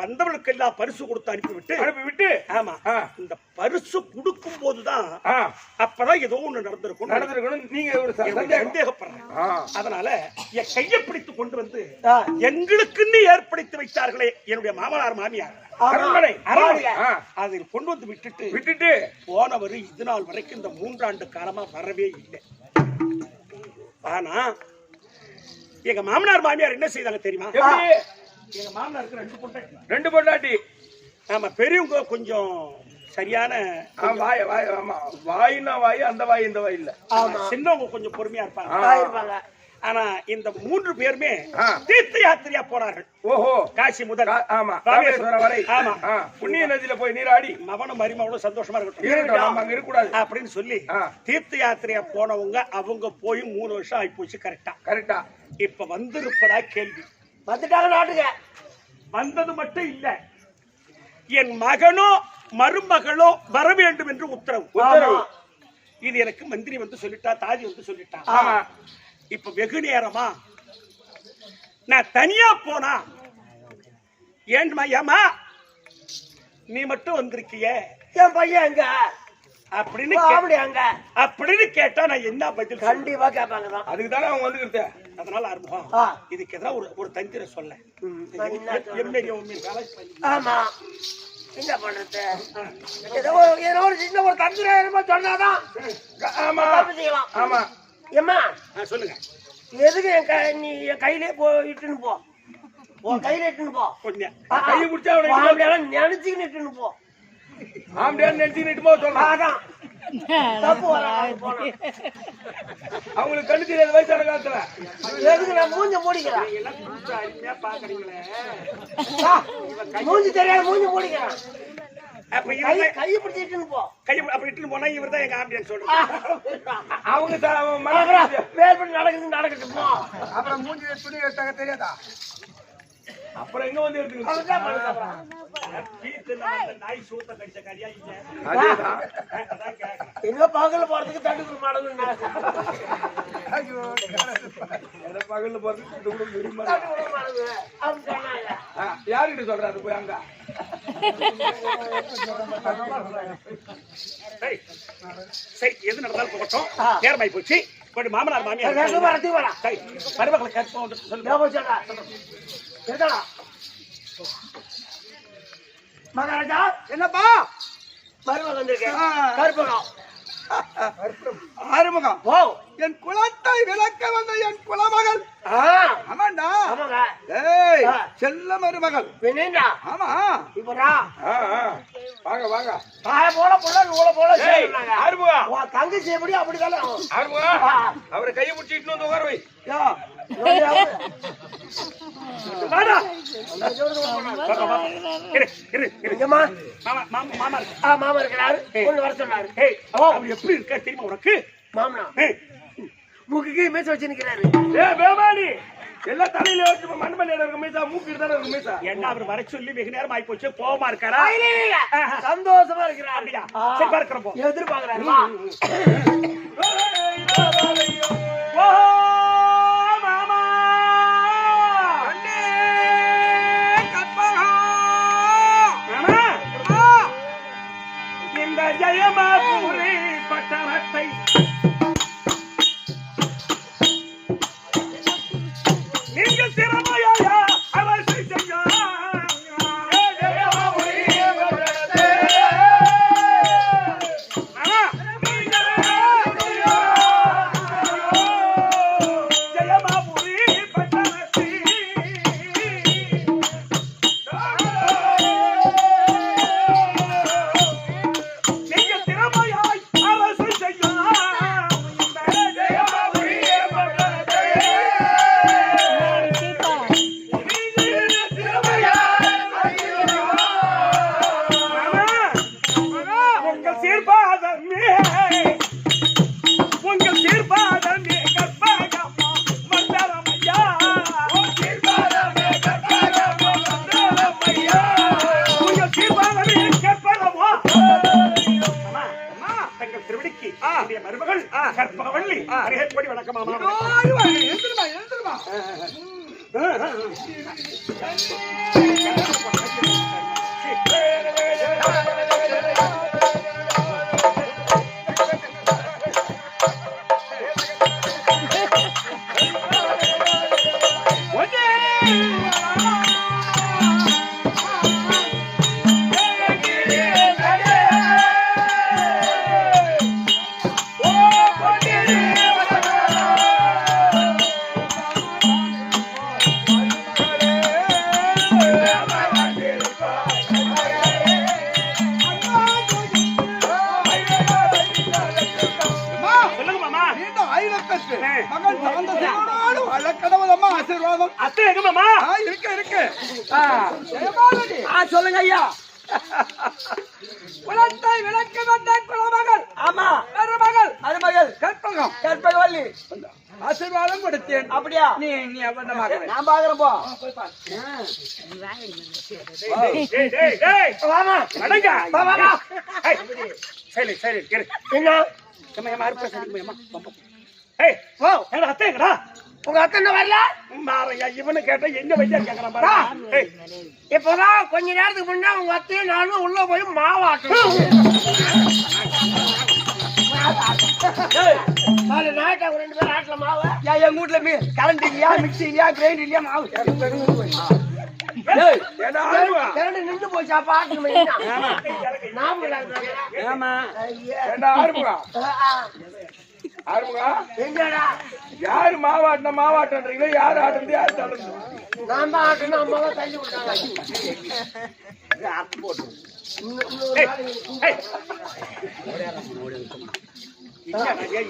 வந்தவர்களுக்கு எல்லாம் பரிசு கொடுத்து அனுப்பிவிட்டு ஆமா இந்த பரிசு கொடுக்கும் போதுதான் அப்பதான் ஏதோ ஒண்ணு நடந்திருக்கும் நீங்க ஒரு சந்தேகப்படுறேன். அதனால என் கையை பிடித்து கொண்டு வந்து எங்களுக்குன்னு ஏற்படுத்தி வைத்தார்களே என்னுடைய மாமனார் மாமியார் அதில் கொண்டு வந்து விட்டுட்டு போனவர் இது நாள் வரைக்கும் இந்த 3 ஆண்டு காலமா வரவே இல்லை. ஆனா எங்க மாமனார் மாமியார் என்ன செய்தாங்க தெரியுமா? எங்க மாமனாருக்கு 2 பொண்டாட்டி. ஆமா, பெரியவங்க கொஞ்சம் சரியான வாயினா வாய், அந்த வாய் இந்த வாய் இல்ல. சின்னவங்க கொஞ்சம் பொறுமையா இருப்பாங்க. ஆனா இந்த 3 பேருமே தீர்த்த யாத்திரையா போனார்கள். காசி முதல் ராமேஸ்வரம் வரை புண்ணிய நதியில போய் நீராடி மவனும் மருமகனும் சந்தோஷமா இருக்கட்டும் அங்க இருக்கக்கூடாது அப்படின்னு சொல்லி தீர்த்த யாத்திரையா போனவங்க அவங்க போய் 3 வருஷம் ஆகி போச்சு. கரெக்டா இப்ப வந்திருப்பதா கேள்வி. வந்துட்டாங்க நாட்டுக்கு. வந்தது மட்டும் இல்ல, என் மகனோ மருமகளோ வர வேண்டும் என்று உத்தரவு. இது எனக்கு மந்திரி வந்து சொல்லிட்டா, தாதி வந்து சொல்லிட்டா. ஆமா. இப்ப வெகு நேரமா நான் தனியா போனா ஏன்மா ஏமா நீ மட்டும் வந்திருக்கிய என் பையன் எங்க அப்படின்னு அப்படி அங்க அப்படின்னு கேட்டா நான் என்ன பதில் சொல்றது? கண்டிப்பா கேட்பாங்க தான். அதுக்கு தானே அவங்க வந்துக்கிறது. அதனால ஆரம்பம் இதுக்கு ஏதாவது ஒரு தந்திர சொல்ல. ஆமா, என்ன பண்றது? ஏதோ ஒரு சின்ன ஒரு தந்திரம் சொன்னாதான் ஆமா செய்யலாம். ஆமா. ஏம்மா சொல்லுங்க. எதுக்கு நீ என் கையிலே இட்டுன்னு போ, உன் கையில இட்டுன்னு போ. கொஞ்சம் கையை பிடிச்சா நினைச்சுக்கின்னு இட்டுன்னு போ. ஆம்படியா நினைச்சுக்கிட்டு போக சொல்றான். அதான் தப்பு வராது. அவங்களுக்கு கண்ணு தெரியாத வயசான காலத்துல எதுக்கு நான் மூஞ்ச மூடிக்கிறேன்? அருமையா பாக்குறீங்களே. மூஞ்சி தெரியாது, மூஞ்சி மூடிக்கிறேன். அப்ப கையை பிடிச்சிட்டுன்னு போ. கையை அப்படி இட்டுன்னு போனா இவர் தான் எங்க ஆம்பியன் சொல்றாங்க. அவங்க வேல்பட்டு நடக்கட்டும் போ. அப்புறம் மூஞ்சி துணி எடுத்தாங்க தெரியாதா? அப்புறம் எங்க வந்து எடுத்துக்கிட்டு நாய் சூத்த கடிச்ச கடியா இல்ல. எங்க பகல போறதுக்கு தடுப்பு மாடல் பகல்ல போறதுக்கு சொன்னாங்க. யாருக்கிட்ட சொல்றாரு போய் அங்க? சரி, எது நடந்தாலும் போகட்டும். நேரமாயி போச்சு. கொஞ்சம் மாமனார் மாமியார் மருமகளை கற்போம் சொல்லுங்க. மகாராஜா என்னப்பா மருமகன் வந்திருக்கேன். கற்பகம் ஆறுமுகம். ஓ, என் குலத்தை விளக்க வந்த என் குலமகள். ஆமாண்டா. ஆமாங்க. ஏய், செல்ல மருமகள். பின்னா ஆமா. இப்படா வாங்க வாங்க. காய போல புள்ள நூல போல சேர்ந்தாங்க. ஆறுமுகம். உன் தங்கச்சி எப்படி அப்படிதானே? ஆறுமுகம், அவரை கையை பிடிச்சிட்டு வந்து உட்கார வை. மாமா இருக்கிறாரு, ஒண்ணு வர சொன்னாரு. அவர் எப்படி இருக்கா தெரியுமா உனக்கு? மாமனா மூக்குக்கு மீச வச்சு நிக்கிறாரு. எல்லாம் தலையில வச்சு மண்மல்ல இருக்க மீசா, மூக்கு தானே இருக்கு மீசா. என்ன அவர் வர சொல்லி வெகு நேரம் ஆகி போச்சு, கோவமா இருக்காரா? சந்தோஷமா இருக்கிறாரு. அப்படியா? சரி, பார்க்கிறப்போ எதிர்பார்க்கிறாரு. இந்த ஜெயமாபுரி பட்டணத்தை நீங்கள் திறமையா அரசு செய்ய ஜெயமாபுரி பட்டணத்தை நீங்கள் திறமையாய் அரசு செய்ய உங்கள் சீர்பாதமே கற்பகமா மண்டலமையா. உங்கள் சீர்பாதமே கற்பகமா. தங்கள் திருவடிக்கு என்னுடைய மருமகள் கற்பகவள்ளி அருகேற்படி வணக்கமாமா. சொல்லுங்க மாமா. மகள் சாந்த சிவனோடு வழக்கடவுளம்மா ஆசீர்வாதம். அத்தை எங்க மாமா? இருக்கு இருக்கு. ஜெயமாலதி. சொல்லுங்க ஐயா. குலத்தை விளக்க வந்த குலமகள். ஆமா, மருமகள். மருமகள் கற்பகம். கற்பகவள்ளி. ஆசீர்வாதம் கொடுத்தேன். அப்படியா? நீ அவனமாக நான் பாக்குறேன் போ. டேய் வாமா நடங்க. வா. சரி சரி இரு. என்ன ஏமா ஏமா அறுப்பு சரி ஏமா ஏய் ஓ என்ன அத்தை எங்கடா உங்க அத்தை என்ன வரல மாரையா இவனு கேட்டா எங்க வையா கேக்குறான் பாரு ஏய் இப்பதான் கொஞ்ச நேரத்துக்கு முன்னா உங்க அத்தையும் நானும் உள்ள போய் மாவாட்டணும் நாலு நாட்டை ரெண்டு பேரும் ஆட்டல மாவு எங்க வீட்டுல கரண்ட் இல்லையா மிக்சி இல்லையா கிரைண்ட் இல்லையா மாவு ஏடா கரண்ட் நின்று போச்சாப்பா ஆட்டணும் ஏமா ஏடா ஆறுமுகா ஆறுமுகா என்னடா யாரு மாவாட்டன்றீங்களோ யாரு ஆட்டுறது யாரு தடுறது நான் தான் ஆட்டணும் அம்மா தான் தள்ளி விட்டாங்க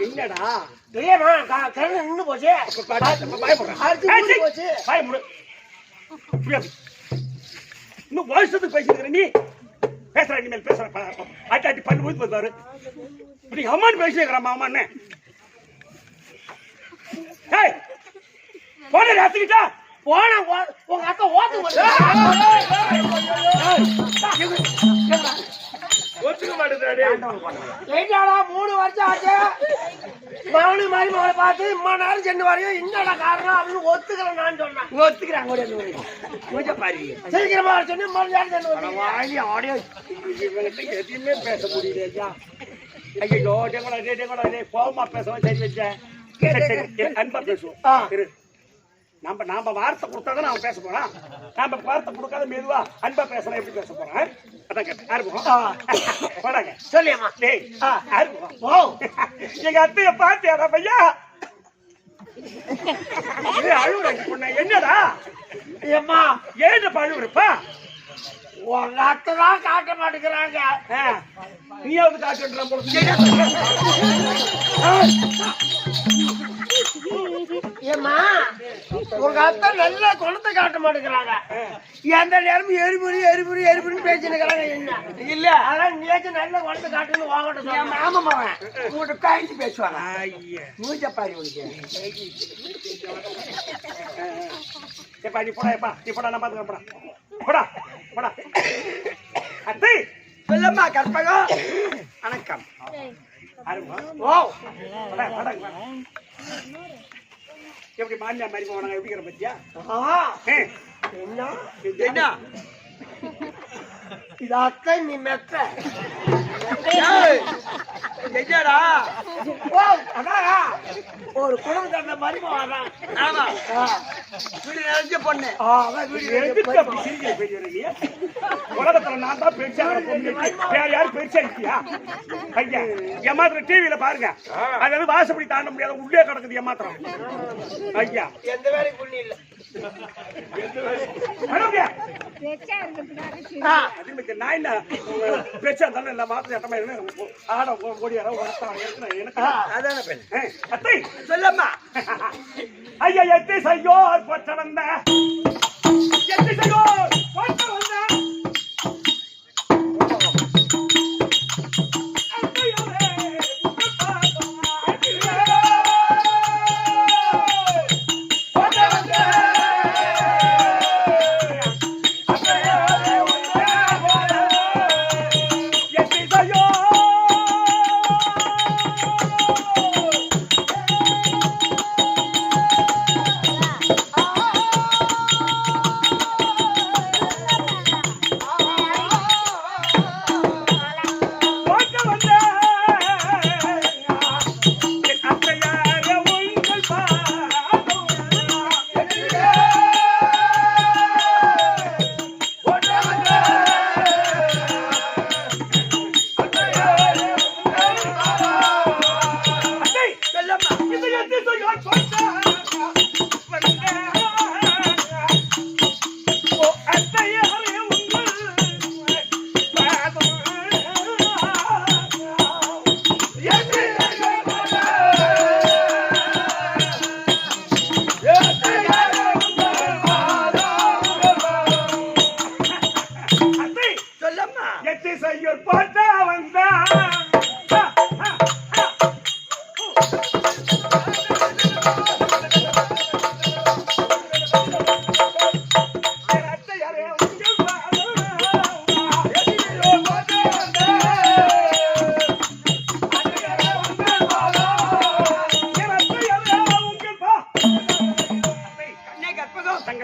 என்னடா இல்லையம்மா கரண்ட் நின்று போச்சு பயப்படுறேன் போச்சு பயமுடு இன்னும் வருஷத்துக்கு பேசிக்கிற நீ பேசுற இனிமேல் பேசுற ஆட்டி பண்ணி ஊத்து வந்தாரு இப்படி அம்மான்னு பேசிக்கிறா அம்மான்னு போன ராத்துக்கிட்டா போன உங்க அத்தை ஓட்டு ஒத்துக்க மாட்டேங்கிறாரு ஏண்டாடா 3 வருஷம் ஆச்சு மகனு மாதிரி மகளை பார்த்து இம்மா நேரம் சென்று வரையும் என்னடா காரணம் அப்படின்னு ஒத்துக்கல நான் சொன்னேன் ஒத்துக்கிறாங்க சீக்கிரமா வர சொன்னேன் மறுநாள் சென்று வந்தீங்க வாங்கி ஆடியோ எதுவுமே பேச முடியலையா ஐயோ டேங்கடா கோபமா பேசவும் சரி வச்சேன் சரி அன்பா பேசுவோம் இரு நாம வார்த்தை கொடுத்தாதான் அவன் பேச போறான் நாம வார்த்தை கொடுக்காத மெதுவா அன்பா பேசலாம் எப்படி பேச போறான் அதான் கேட்டேன் ஆரம்பம் போடாங்க சொல்லியம்மா டேய் ஆரம்பம் ஓ எங்க அத்தைய பாத்தியாடா பையா அழுகுறாங்க பொண்ணு என்னடா ஏம்மா ஏன்னு அழுகுறப்பா உங்க அத்தை தான் காட்ட மாட்டேங்கிறாங்க நீயாவது காட்டுன்றான் ஏம்மா உங்க அத்தை நல்ல குணத்தை காட்ட மாட்டேங்கிறாங்க எந்த நேரமும் எரிபுரி பேசினுக்கிறாங்க என்ன இல்ல அதான் நேற்று நல்ல குணத்தை காட்டுன்னு வாங்கிட்டு ஆமாமாவன் உங்கள்கிட்ட காய்ச்சி பேசுவாங்க மூஞ்சப்பாரி உனக்கு எப்பா நீ போடா நான் பாத்துக்கிறேன் போடா போடா அத்தை சொல்லம்மா கற்பகம் வணக்கம் ஓ எப்படி மாநில மாதிரி போனாங்க எப்படிங்கிற பத்தியா என்ன இது அத்தை நீ மெத்த என்னடா ஒரு குடும்பம் தந்த மாதிரி வரான் ஆமா வீடு நிறைஞ்ச பொண்ணு எதுக்கு அப்படி சிரிக்கிற பெரிய உலகத்துல நான் தான் பெருசா வேற யாரும் பெருசா இருக்கியா ஐயா ஏமாத்திர டிவியில பாருங்க அது வந்து வாசப்படி தாண்ட முடியாத உள்ளே கிடக்குது ஏமாத்திரம் ஐயா எந்த வேலையும் புண்ணி இல்ல நான் என்ன பெருசா இருந்தாலும் இல்ல மாத்திர சட்டமா ஆட ஓடியாரோ எனக்கு அதான பெண் அத்தை சொல்லம்மா ஐயா எத்தி செய்யோர் போற்ற வந்த எத்தி செய்யோர் போற்ற வந்த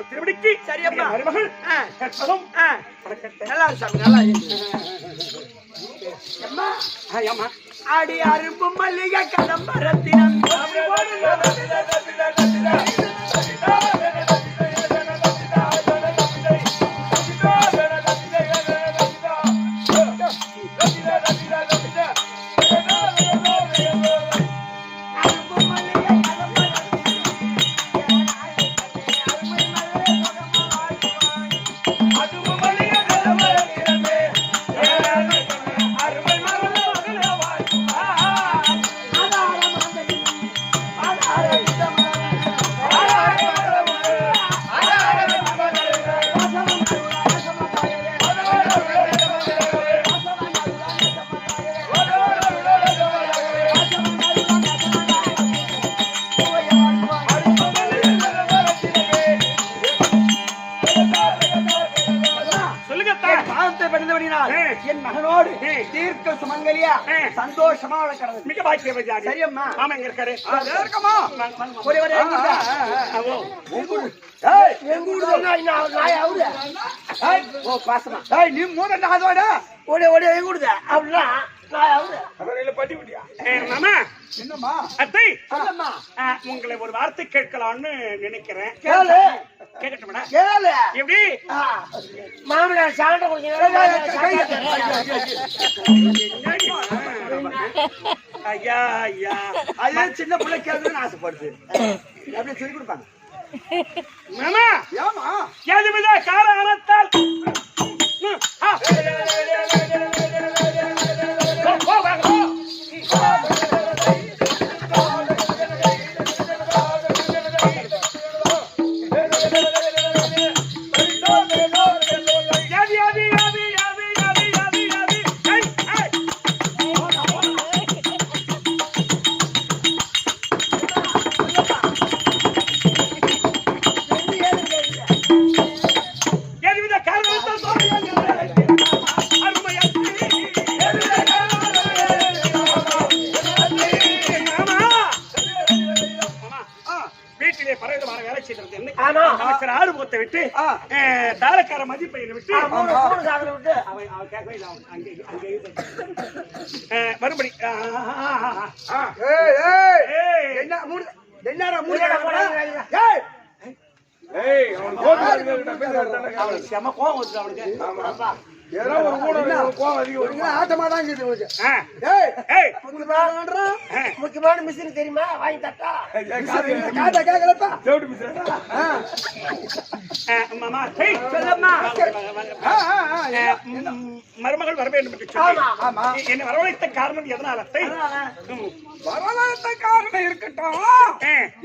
உங்கள் திருவடிக்கு சரியம்மா. மருமகள் கற்பதும் பறக்கட்டும். நல்லா இருக்கு சாமி, நல்லா இருக்கு. அம்மா, அம்மா அடி அரும்பு மல்லிகை கதம்பரத்தினம் என் மகனோடு தீர்க்க சுமங்கலியா சந்தோஷமா வளர்க்கிறது. மிக பாக்கியவதி. சரியம்மா. மாமா எங்க இருக்காரு? ஒரே ஒரே ஓ பாசமா நீ மூணு நாதோட ஒரே ஒரே எங்குடுத அப்படின்னா பட்டி விட்டியா? மாமா என்னம்மா அத்தை சொல்லம்மா. உங்களை ஒரு வார்த்தை கேட்கலாம்னு நினைக்கிறேன். கேளு கேட்கட்டும்டா? கேளு. எப்படி மாமனார் சாண்ட ஐயா ஐயா அதே சின்ன பிள்ளை கேளுன்னு ஆசைப்படுது. அப்படியே சொல்லி கொடுப்பாங்க. மாமா ஏமா எதுவித காரணத்தால் ஆறுமுகத்தை விட்டு தாளக்கார மதிப்பையனை விட்டு மறுபடி செம கோவம் வருது அவனுக்கு. முக்கியமான மிஷின் தெரியுமா? வாங்கி தட்டா மாமா மருமகள் வர வேண்டும் என்று சொல்லி என்னை வரவழைத்த காரணம் எதனால? வரலாற்ற காரணம் இருக்கட்டும்.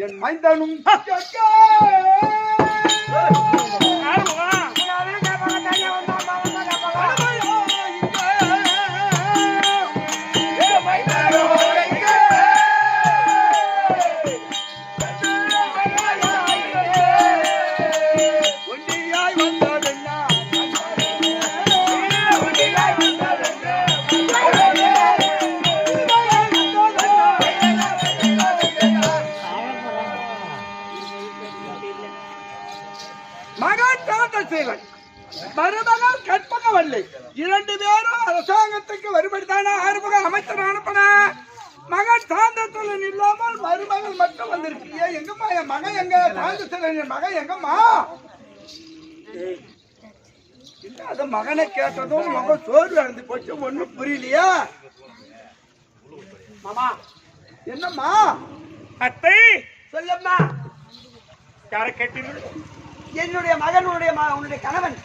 என் மைந்தனும் மருமகள் கற்பகவல்லை இரண்டு பேரும் அரசாங்கத்துக்கு வரும்படித்தான ஆறுமுக அமைச்சர் அனுப்பின. மகன் சாந்தத்துடன் இல்லாமல் மருமகள் மட்டும் வந்திருக்கிய. எங்கம்மா என் மகன்? எங்க சாந்தத்துடன் என் மகன் எங்கம்மா? அது மகனை கேட்டதும் மகன் சோர்வு அடைந்து போச்சு. ஒண்ணும் புரியலையா? மாமா என்னம்மா? அத்தை சொல்லம்மா. யாரை கேட்டீர்கள்? என்னுடைய மகன் உன்னுடைய கணவன்.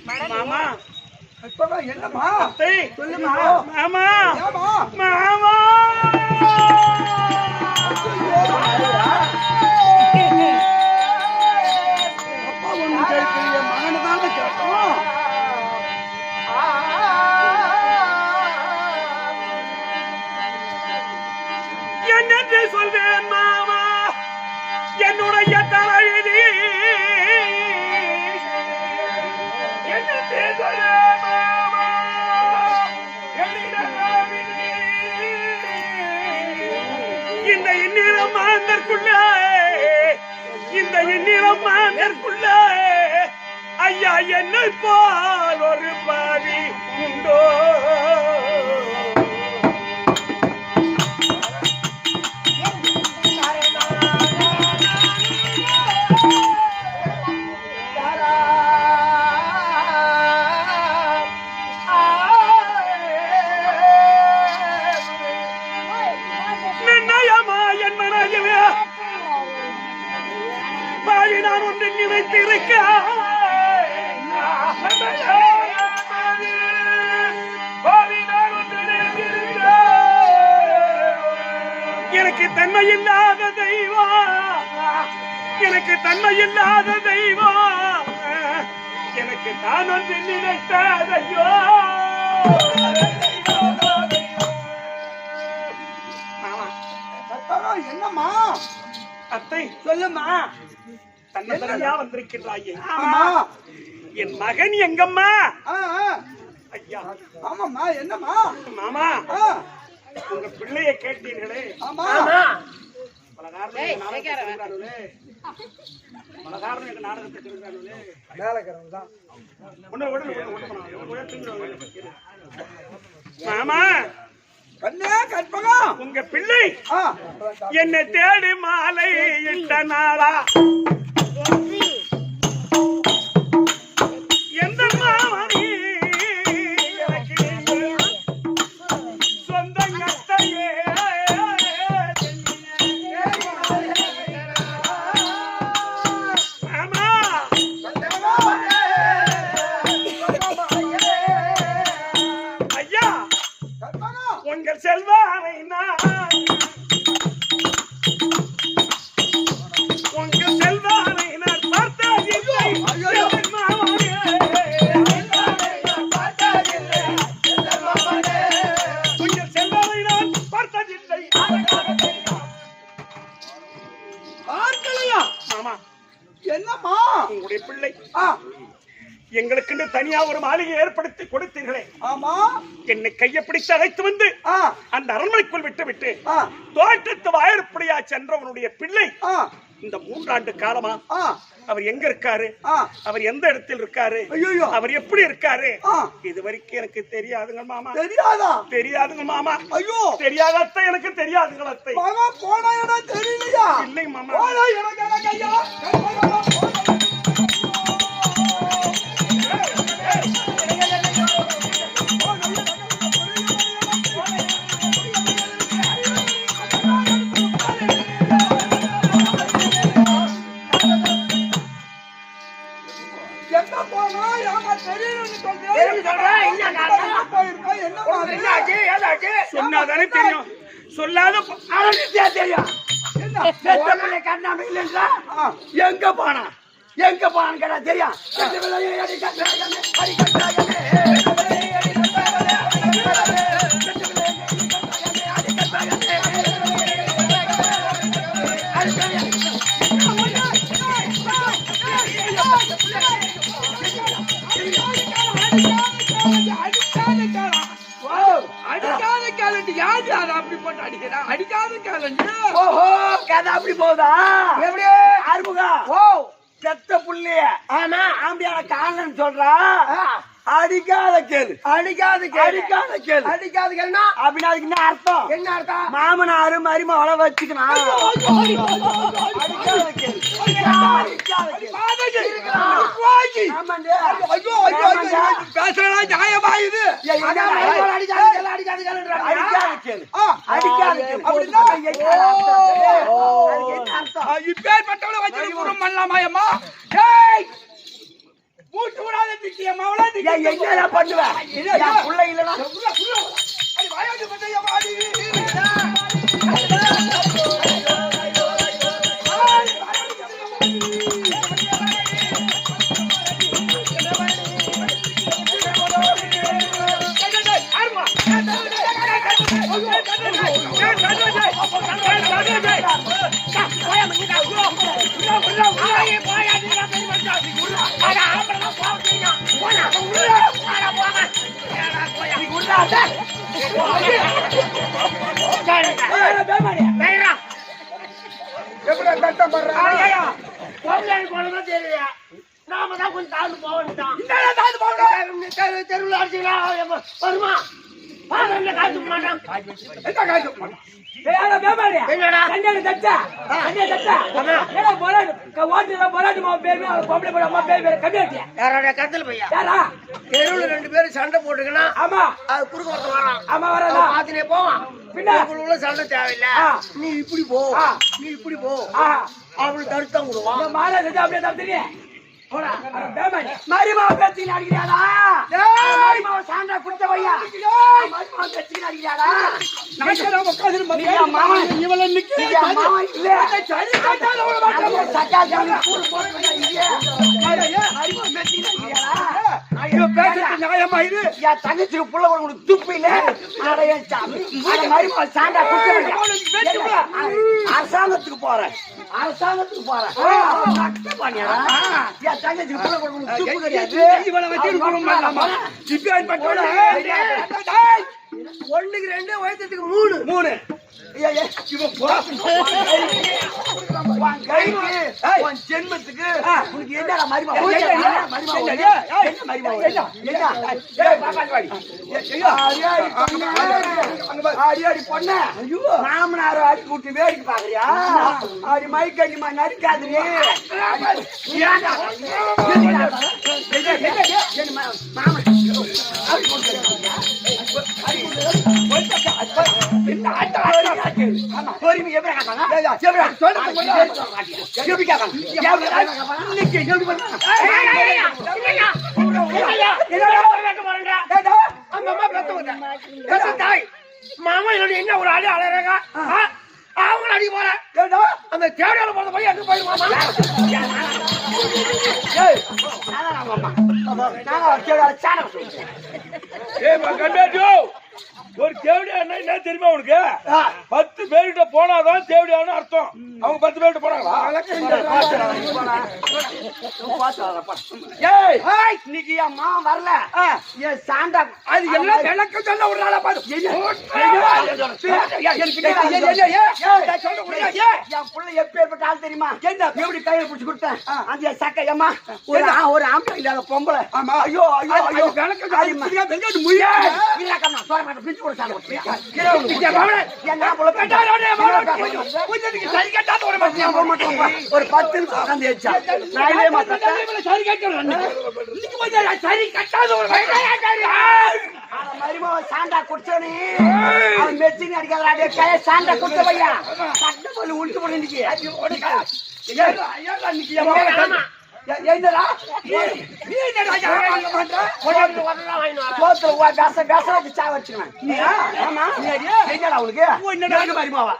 மாமா என்னம்மா? அத்தை சொல்லுமா. மாமா ஏம்மா? மாமா அப்பா ஒண்ணு கேட்கிற மகனை தானே கேட்டோம். என்னென்று சொல்வேன் மாமா என்னுடைய தலைவிதி? என்னென்று சொல்வேன் மாமா என்னுடைய தலைவிதி? பேருக்குள்ள ஐயா என்னை போல் ஒரு பாவி உண்டோ? நிர்ணயமா என் மனதில் பாவி நான் ஒன்று நினைத்திருக்க எனக்கு தன்மை இல்லாத தெய்வம், எனக்கு தன்மை இல்லாத தெய்வம், எனக்கு தான் ஒன்று நினைத்ததையோ. என்னம்மா அத்தை சொல்லுமா. தன்னையா வந்திருக்கிறாயே. ஆமா. என் மகன் எங்கம்மா? ஐயா ஆமாம்மா. என்னம்மா? மாமா உங்க பிள்ளைய கேட்டீர்களே. ஆமா. பல காரணம் எனக்கு நாடகத்தை சொல்றாங்களே. மாமா கண்ணே கற்பகம், உங்க பிள்ளை என்னை தேடி மாலை இட்ட நாளா எந்த மாமணி எனக்கு சொந்த அத்தையே. மாமா ஐயா உங்கள் செல்வானை நான், உங்கள் செல்வானை நான் பார்த்ததில்லை. உங்கள் செல்வானை நான் பார்த்ததில்லை. பார்க்கலையா? மாமா என்னம்மா? உங்களுடைய பிள்ளை எங்களுக்கென்று தனியா ஒரு மாளிகை ஏற்படுத்தி கொடுத்தீர்களே. ஆமா. என்னை கையை பிடித்து அழைத்து வந்து அந்த அரண்மனைக்குள் விட்டு தோட்டத்து வாயிற்படியா சென்றவனுடைய பிள்ளை இந்த 3 ஆண்டு காலமா அவர் எங்க இருக்காரு, அவர் எந்த இடத்தில் இருக்காரு, அவர் எப்படி இருக்காரு, இது வரைக்கும் எனக்கு தெரியாதுங்க மாமா. தெரியாதா? தெரியாதுங்க மாமா. ஐயோ தெரியாத அத்தை, எனக்கு தெரியாதுங்க அத்தை. மாமா போன இடம் தெரியலையா? இல்லை மாமா. போன இடம் ஐயா. எங்க போனா ஏமா தெரியலன்னு சொல்றேன். சொன்னாதானே தெரியும், சொல்லாத தெரியும். கண்ணாம இல்லைன்றா எங்க போனா எங்க போனான்னு கேட்டா தெரியும். அடிக்காத கேலண்டு யாரு அதை அப்படி போட்டு அடிக்கிறா? அடிக்காத கேலண்டு. ஓஹோ கதை அப்படி போகுதா? எப்படி ஆறுமுகா? ஓ செத்த புள்ளைய ஆனா ஆம்பியான காரணம் சொல்றா. அடிக்காத கேளு, அடிக்காத கேளு, அடிக்காத கேளு, அடிக்காத கேளுனா அப்படின்னா அதுக்கு என்ன அர்த்தம்? என்ன அர்த்தம்? மாமனாரு மருமகளை வச்சுக்கணும். அடிக்காத கேளு, அடிக்காத கேளு. பேசுறா நியாயமா இது? இப்பேற்பட்டவளை வச்சு குடும்பம் பண்ணலாமாயம்மா? மூச்சு விடாத திட்டியம்மா என்ன பண்ணுவேன் பிள்ளை இல்லைன்னா பொம்பளை போனதான் தெரியல. நாம தான் கொஞ்சம் தாழ்ந்து போக வேண்டியதான். என்னடா தாழ்ந்து போகணும்? தெருவில் அடிச்சுக்கலாம் வருமா? காய்ச்ச மாட்டான். என்ன காய்ச்ச மாட்டான்? ஏடா பேமாரியா என்னடா? கண்ணாடி தச்சா கண்ணாடி தச்சா ஏடா போறாடு ஓட்டுல போராடி மா பேபி பொம்பளை போற அம்மா பேபி கம்மியாட்டியா யாரோட கத்தல் பையா? யாரா தெருவில் 2 பேரும் சண்டை போட்டுக்கணும். ஆமா அது குறுக்க ஒருத்தன் வரான். ஆமா வரதா பாத்துனே போவான். பின்ன உள்ள சண்டை தேவையில்லை. நீ இப்படி போ, நீ இப்படி போ. அவனுக்கு தடுத்தான் விடுவான். இந்த மாலை செஞ்சா அப்படியே தப்பிடுறியே போடா பேமாரி மரிமாவை பேசிக்கிட்டு அடிக்கிறாடா மரிமாவை சாண்டா குடிச்ச பையா மரிமாவை பேசிக்கிட்டு அடிக்கிறாடா நான் உட்காந்து மாமன் இவள நிக்க மாமன் இல்ல சரி கட்டாத ஒரு மாட்டேன். சட்டா ஜாமி கூறு போட்டு மரிமாவை பேசிக்கிட்டு அடிக்கிறாடா. ஐயோ பேசுறது நியாயமா இது? என் தங்கச்சிக்கு புள்ள உனக்கு துப்பு இல்ல. மரிமாவை சாண்டா குடிச்ச அரசாங்கத்துக்கு போறேன் என் தங்கச்சிக்கு புள்ள உனக்கு துப்பு கிடையாது. இவளை வச்சு குடும்பம் இப்ப ஒண்ணுக்கு 2 வயசுக்கு 3 ஜென்மத்துக்கு உனக்கு என்ன மரிமா அடியாடி பொண்ண மாமனார அடி கூட்டி வேடிக்கை பாக்குறியா? அடி மைக்கடிமா நடிக்காது. மாமா என்னோட என்ன ஒரு ஆளு அழறாங்க அவங்க அடி போற அந்த தேவையான போத போய் அங்க போயிருமா? ஒரு தேவடியா என்ன தெரியுமா உனக்கு? 10 பேர்கிட்ட போனாதான் தேவடியான்னு அர்த்தம். அவங்க 10 பேர்கிட்ட போனாங்களா? இன்னைக்கு என் மாமன் வரல. என் சாண்டா அது எல்லாம் விளக்க சொல்ல ஒரு நாளா பாரு. என் புள்ள எப்பேற்பட்ட ஆள் தெரியுமா? என்ன எப்படி கையில பிடிச்சு கொடுத்தேன் அந்த சக்கை அம்மா ஒரு ஆம்பளை இல்லாத பொம்பளை. ஐயோ ஐயோ ஐயோ ஒரு 10 நிமிஷம் உட்காந்து வச்சா சரி கட்டாத ஒரு மருமக சாண்டா குடிச்சோனே அவன் மெச்சினி அடிக்காத கைய சாண்டா குடிச்ச பையா சட்ட போல உளுத்து போட இன்னைக்கு என்னடா உனக்கு மருமாவா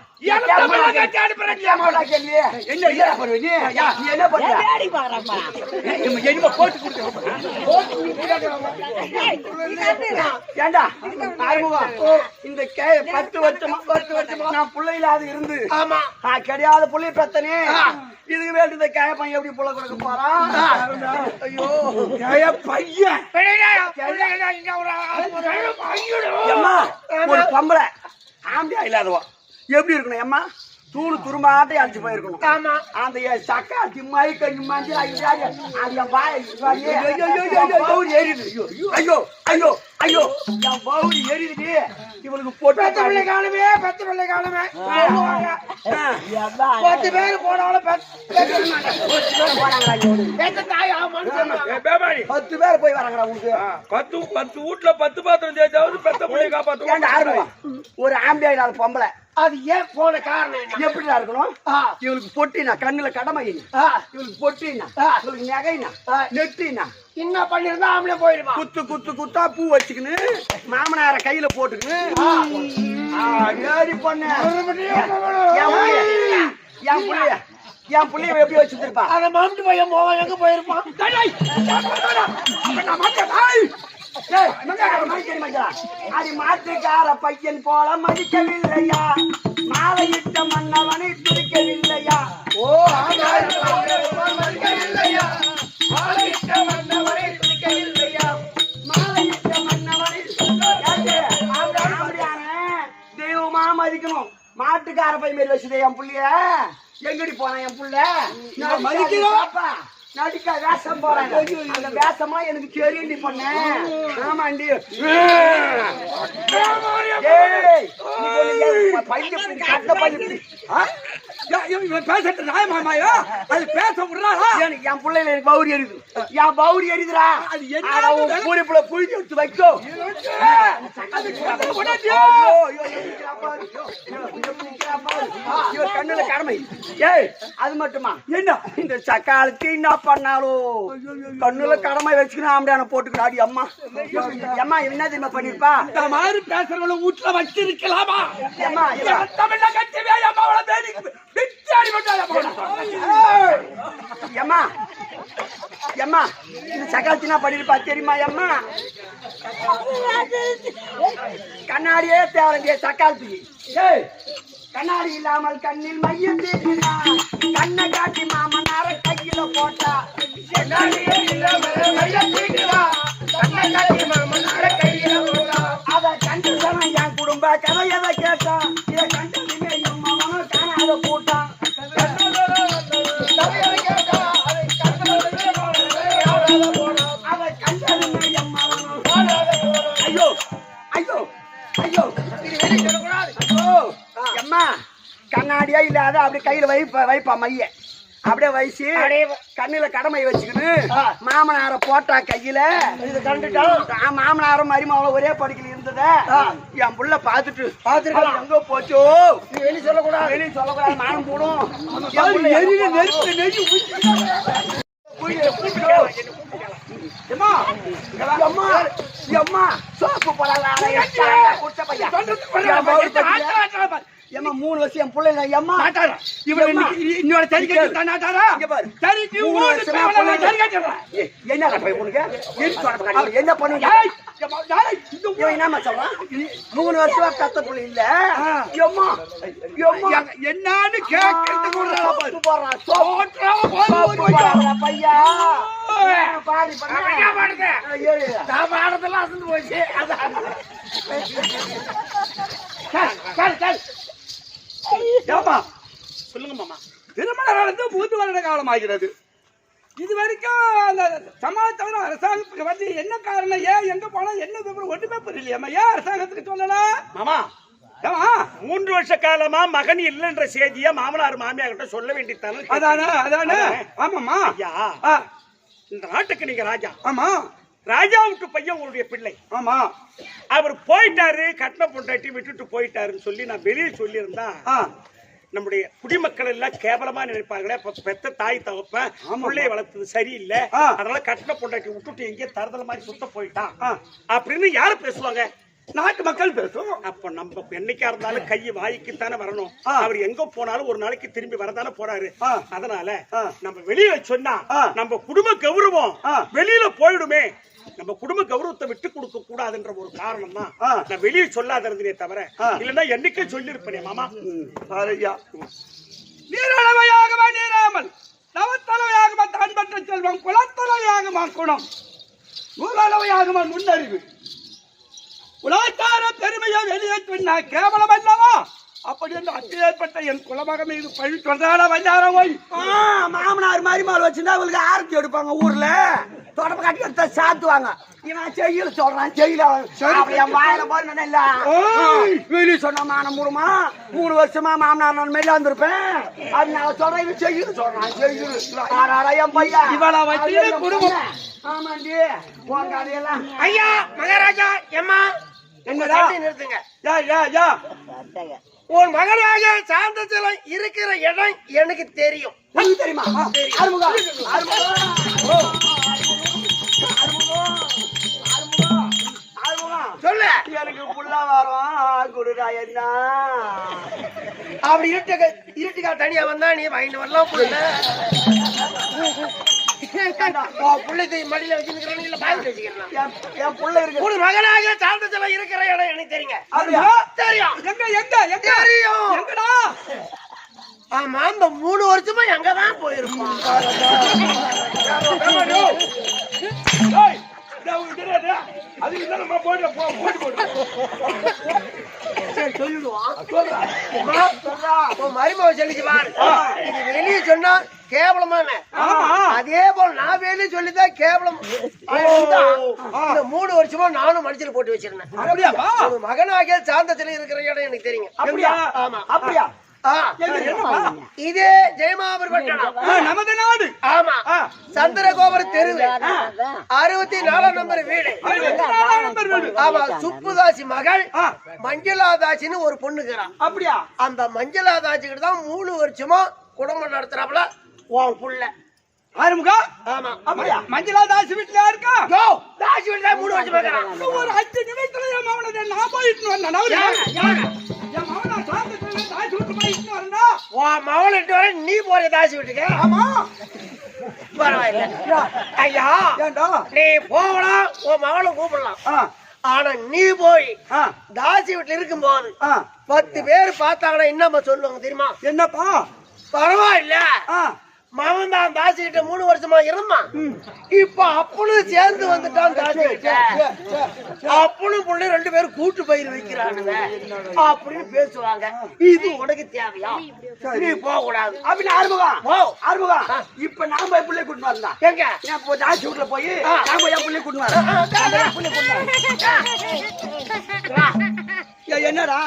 இந்த 10 வருஷமா நான் பிள்ளையிலாது இருந்து நான் கிடையாத புள்ளி பிரச்சனை இதுக்கு வேண்டி இந்த கேப்பன் எப்படி புள்ள கொடுக்க போறான்? ஐயோ பையன் ஒரு பொம்பளை ஆம்பியா இல்லாதவா எப்படி இருக்கணும்? அம்மா தூள் துரும்பாட்டை அடிச்சு போயிருக்கணும். ஆமா அந்த சக்கா திம்மாயி கஞ்சி மாஞ்சி ஏறிடு. ஐயோ ஐயோ ஐயோ என் பவுரி ஏறிடுது. இவளுக்கு பொட்டு பிள்ளை காலமே 10 பிள்ளை காலமே 10 பேர் போனாலும் 10 பேர் போய் வராங்கடா. உனக்கு 10 வீட்டுல 10 பாத்திரம் தேய்ச்சாவது பெத்த பிள்ளைய காப்பாத்துவோம். ஒரு ஆம்பியா இல்லாத பொம்பளை அது ஏன் போன காரணம் எப்படிடா இருக்கணும்? இவளுக்கு பொட்டினா கண்ணுல கடமை, இவளுக்கு பொட்டினா இவளுக்கு நகைனா நெட்டினா என்ன பண்ணிருந்தா ஆம்பளை போயிருமா? குத்து குத்து குத்தா பூ வச்சுக்கின்னு மாமனார கையில போட்டுக்கின்னு ஏறி பொண்ணு என் புள்ளைய எப்படி வச்சிருப்பா? அதை மாமிட்டு பையன் போவான் எங்க போயிருப்பான்? அது மாட்டுக்கார பையன் போல மதிக்கவில்லையா? மாலையிட்ட மன்னவனை துடிக்கவில்லையா? ஓ மதிக்கவில்லையா? மாலையிட்ட மன்னவனை துடிக்கவில்லையா? மாலையிட்ட மன்னவனை தெய்வமா மதிக்கணும். மாட்டுக்கார பையன் மாரி வச்சுதே என் புள்ளிய எங்கடி போனா என் புள்ள நான் மதிக்கிறோம். நடிக்க வேஷம் போறாங்க அந்த வேஷமா எனக்கு தெரியும் நீ பண்ண ஆமாண்டி பேசட்டு மாமாயா அது பேச விடுறாளா என் பிள்ளைல எனக்கு பௌரி எரியுது என் பௌரி எரியுதுடா அது என்ன பூரிப்புல புழுதி எடுத்து வைக்கோ கண்ணுல கடமை ஏய் அது மட்டுமா என்ன இந்த சக்காலத்து என்ன பண்ணாலும் கண்ணுல கடமை வச்சுக்கணும் ஆம்படியான போட்டுக்கிறாடி அம்மா அம்மா என்ன தெரியுமா பண்ணிருப்பா இந்த மாதிரி பேசுறவங்கள வீட்டுல வச்சிருக்கலாமா அம்மா தமிழ்ல கட்டிவே அம்மாவோட பேடி பிச்சாடி அம்மா அம்மா இந்த சக்காலத்து என்ன பண்ணிருப்பா தெரியுமா அம்மா கண்ணாடியே தேவைங்க சக்காலத்துக்கு ஏய் கண்ணாடி இல்லாமல் கண்ணில் மையம் தேடினா கண்ணை காட்டி மாமனார கையில போட்டா கண்ணாடியே இல்லாமல் மையம் தேடினா கண்ணை காட்டி மாமனார கையில போட்டா அத கண்டு சனம் என் குடும்ப கதையதை கேட்டா இதை கண்டதுமே என் மாமனும் காணாத போட்டான் அதை கண்டதுமே என் மாமனும் ஐயோ ஐயோ ஐயோ அம்மா கண்ணாடியா இல்லாத அப்படி கையில வைப்பா மைய அப்படியே வயசு கண்ணுல கடமை வச்சுக்கிட்டு மாமனார போட்டா கையில இது கண்டுட்டா மாமனாரும் மருமகளும் ஒரே படுக்கையில் இருந்தத என் புள்ள பாத்துட்டு எங்க போச்சோ நீ வெளியே சொல்லக்கூடாது மானம் போடும் சோப்பு ஏமா 3 வருஷம் என் பிள்ளை ஏமா இன்னொரு சரி கட்டி நாட்டாரா சரி என்ன உனக்கு என்ன பண்ணுவீங்க என்னமா சொல்றான் 3 வருஷம் கத்த பிள்ளை இல்ல என்னன்னு கேட்கறதுக்கு பையா பாடி பாடத்தெல்லாம் அசந்து போச்சு சொல்லுங்க மாமா. திருமணம் நடந்து 3 வருட காலம் ஆகிறது. இது வரைக்கும் அந்த சமாஜம் அரசாங்கத்துக்கு வந்து என்ன காரணம் ஏன் எங்க போனா என்ன விவரம் ஒண்ணுமே புரியலையம்மா ஏன் அரசாங்கத்துக்கு சொல்லலாம் மாமா 3 வருஷ காலமா மகன் இல்லைன்ற செய்திய மாமனார் மாமியார் கிட்ட சொல்ல வேண்டியதானே. அதானே ஆமாமா ஐயா இந்த நாட்டுக்கு நீங்க ராஜா. ஆமா ராஜாவுக்கு பையன் உங்களுடைய பிள்ளை. ஆமா அவர் போயிட்டாரு கட்டின பொண்டாட்டி விட்டுட்டு போயிட்டாருன்னு சொல்லி நான் வெளியே சொல்லியிருந்தா நம்முடைய குடிமக்கள் எல்லாம் கேவலமா நினைப்பாங்களே. பெத்த தாய் தகப்பன் பிள்ளைய வளர்த்தது சரியில்லை, அதனால கட்டின பொண்டாட்டி விட்டுட்டு எங்கேயே தரதல மாதிரி சுத்த போயிட்டான் அப்படின்னு யாரு பேசுவாங்க? நாட்டு மக்கள் பேசும். அப்ப நம்ம என்னைக்கா இருந்தாலும் கை வாய்க்குத்தானே வரணும். அவர் எங்க போனாலும் ஒரு நாளைக்கு திரும்பி வரதானே போறாரு. அதனால நம்ம வெளியில சொன்னா நம்ம குடும்ப கௌரவம் வெளியில போயிடுமே. நம்ம குடும்ப கௌரவத்தை விட்டு கொடுக்க கூடாதுன்ற ஒரு காரணம் தான் நான் வெளியே சொல்லாத இருந்தே தவிர இல்லன்னா என்னைக்கே சொல்லிருப்பேன் மாமா. நீரளவையாக நீராமல் நவத்தலையாக தான் பெற்ற செல்வம் குலத்தலையாக குணம் நூலளவையாக முன்னறிவு உலகத்தார பெருமையை வெளியே சொன்ன கேவலம் அல்லவா? அப்படி என்று அச்சேற்பட்ட என் குலமக மீது பழி சொல்றான வந்தாரம் போய் மாமனார் மருமகள் வச்சிருந்தா அவங்களுக்கு ஆரத்தி எடுப்பாங்க ஊர்ல தொடப்பு கட்டி எடுத்தா சாத்துவாங்க. இவன் செய்யல சொல்றான் செய்யல என் வாயில போறேன் இல்ல வெளியே சொன்ன மானம் மூடுமா 3 வருஷமா மாமனார் நான் மேல வந்திருப்பேன். அது நான் சொல்றேன் இவன் செய்யல சொல்றான் செய்யல என் பையன் இவளை வச்சு குடும்பம். ஆமாண்டி உன் கதையெல்லாம் ஐயா மகாராஜா எம்மா என்னடா நிறுத்துங்க. உன் மகனாக சாந்தத்தில இருக்கிற இடம் எனக்கு தெரியும். தெரியுமா? சொல்லு. எனக்கு புள்ளா வரும் குடுடா என்ன அப்படி இருட்டுக்கா தனியா வந்தா நீ வாங்கிட்டு வரலாம். புள்ளை மடியில வச்சுக்கிறேன் இல்ல பாய் வச்சுக்கிறேன். என் புள்ள இருக்கு ஒரு மகனாக சாந்தத்தில இருக்கிற இடம் எனக்கு தெரியுங்க. தெரியும். எங்க தெரியும். எங்கடா? ஆமா இந்த 3 வருஷமா எங்கதான் போயிருப்பான். அதுக்கு தான் நம்ம போட்டு போட்டு சரி சொல்லிடுவான். உன் மருமக சொல்லிச்சு பாரு. இது வெளியே சொன்னா கேவலமான. அதே போல நான் வெளியே சொல்லிதான் கேவலம். இந்த 3 வருஷமா நானும் மனுஷன் போட்டு வச்சிருந்தேன். அப்படியாப்பா? உங்க மகனாகிய சாந்தத்துல இருக்கிற இடம் எனக்கு தெரியும். அப்படியா? ஆமா. அப்படியா? இதே ஜெயமாபுரி பட்டணம் நமது நாடு. ஆமா. சந்திரகோபுர தெரு 64 நம்பர் வீடு. 64 நம்பர் வீடு. ஆமா. சுப்புதாசி மகள் மஞ்சளாதாசின்னு ஒரு பொண்ணுக்கிறான். அப்படியா? அந்த மஞ்சளாதாசிக்கிட்ட தான் 3 வருஷமா குடும்பம் நடத்துறாப்புல உன் புள்ள. ஆறுமுகா? ஆமா. அப்படியா? மஞ்சளா தாசி வீட்டுல இருக்கா? யோ, தாசி வீட்டுல 3 வருஷமா இருக்கிறான். ஒரு 5 நிமிஷத்துல என் மகனை நான் போயிட்டு வந்தேன். என் மகனா சாந்தத்துல தாசி வீட்டு போயிட்டு வரா. உன் மகன் இட்டு வர நீ போற தாசி வீட்டுக்கு? ஆமா. பரவாயில்ல. ஐயா, ஏண்டா? நீ போகலாம், உன் மகனை கூப்பிடலாம். ஆனா நீ போய் தாசி வீட்டுல இருக்கும் போது 10 பேர் பார்த்தாங்கன்னா என்னம்மா சொல்லுவாங்க தெரியுமா? என்னப்பா? பரவாயில்ல, மகன் தான் தாசி கிட்ட 3 வருஷமா இருந்தான். இப்ப அப்பனும் சேர்ந்து வந்துட்டான் தாசி கிட்ட. அப்பனும் புள்ள 2 பேரும் கூட்டு பயிர் வைக்கிறானுங்க அப்படின்னு பேசுவாங்க. இது உனக்கு தேவையா? நீ போக கூடாது அப்படின்னு ஆறுமுகம் இப்ப நாம என் பிள்ளை கூட்டு வரலாம். எங்க என் தாசி வீட்டுல போய் நாம என் பிள்ளை கூட்டு வரலாம். என்னடா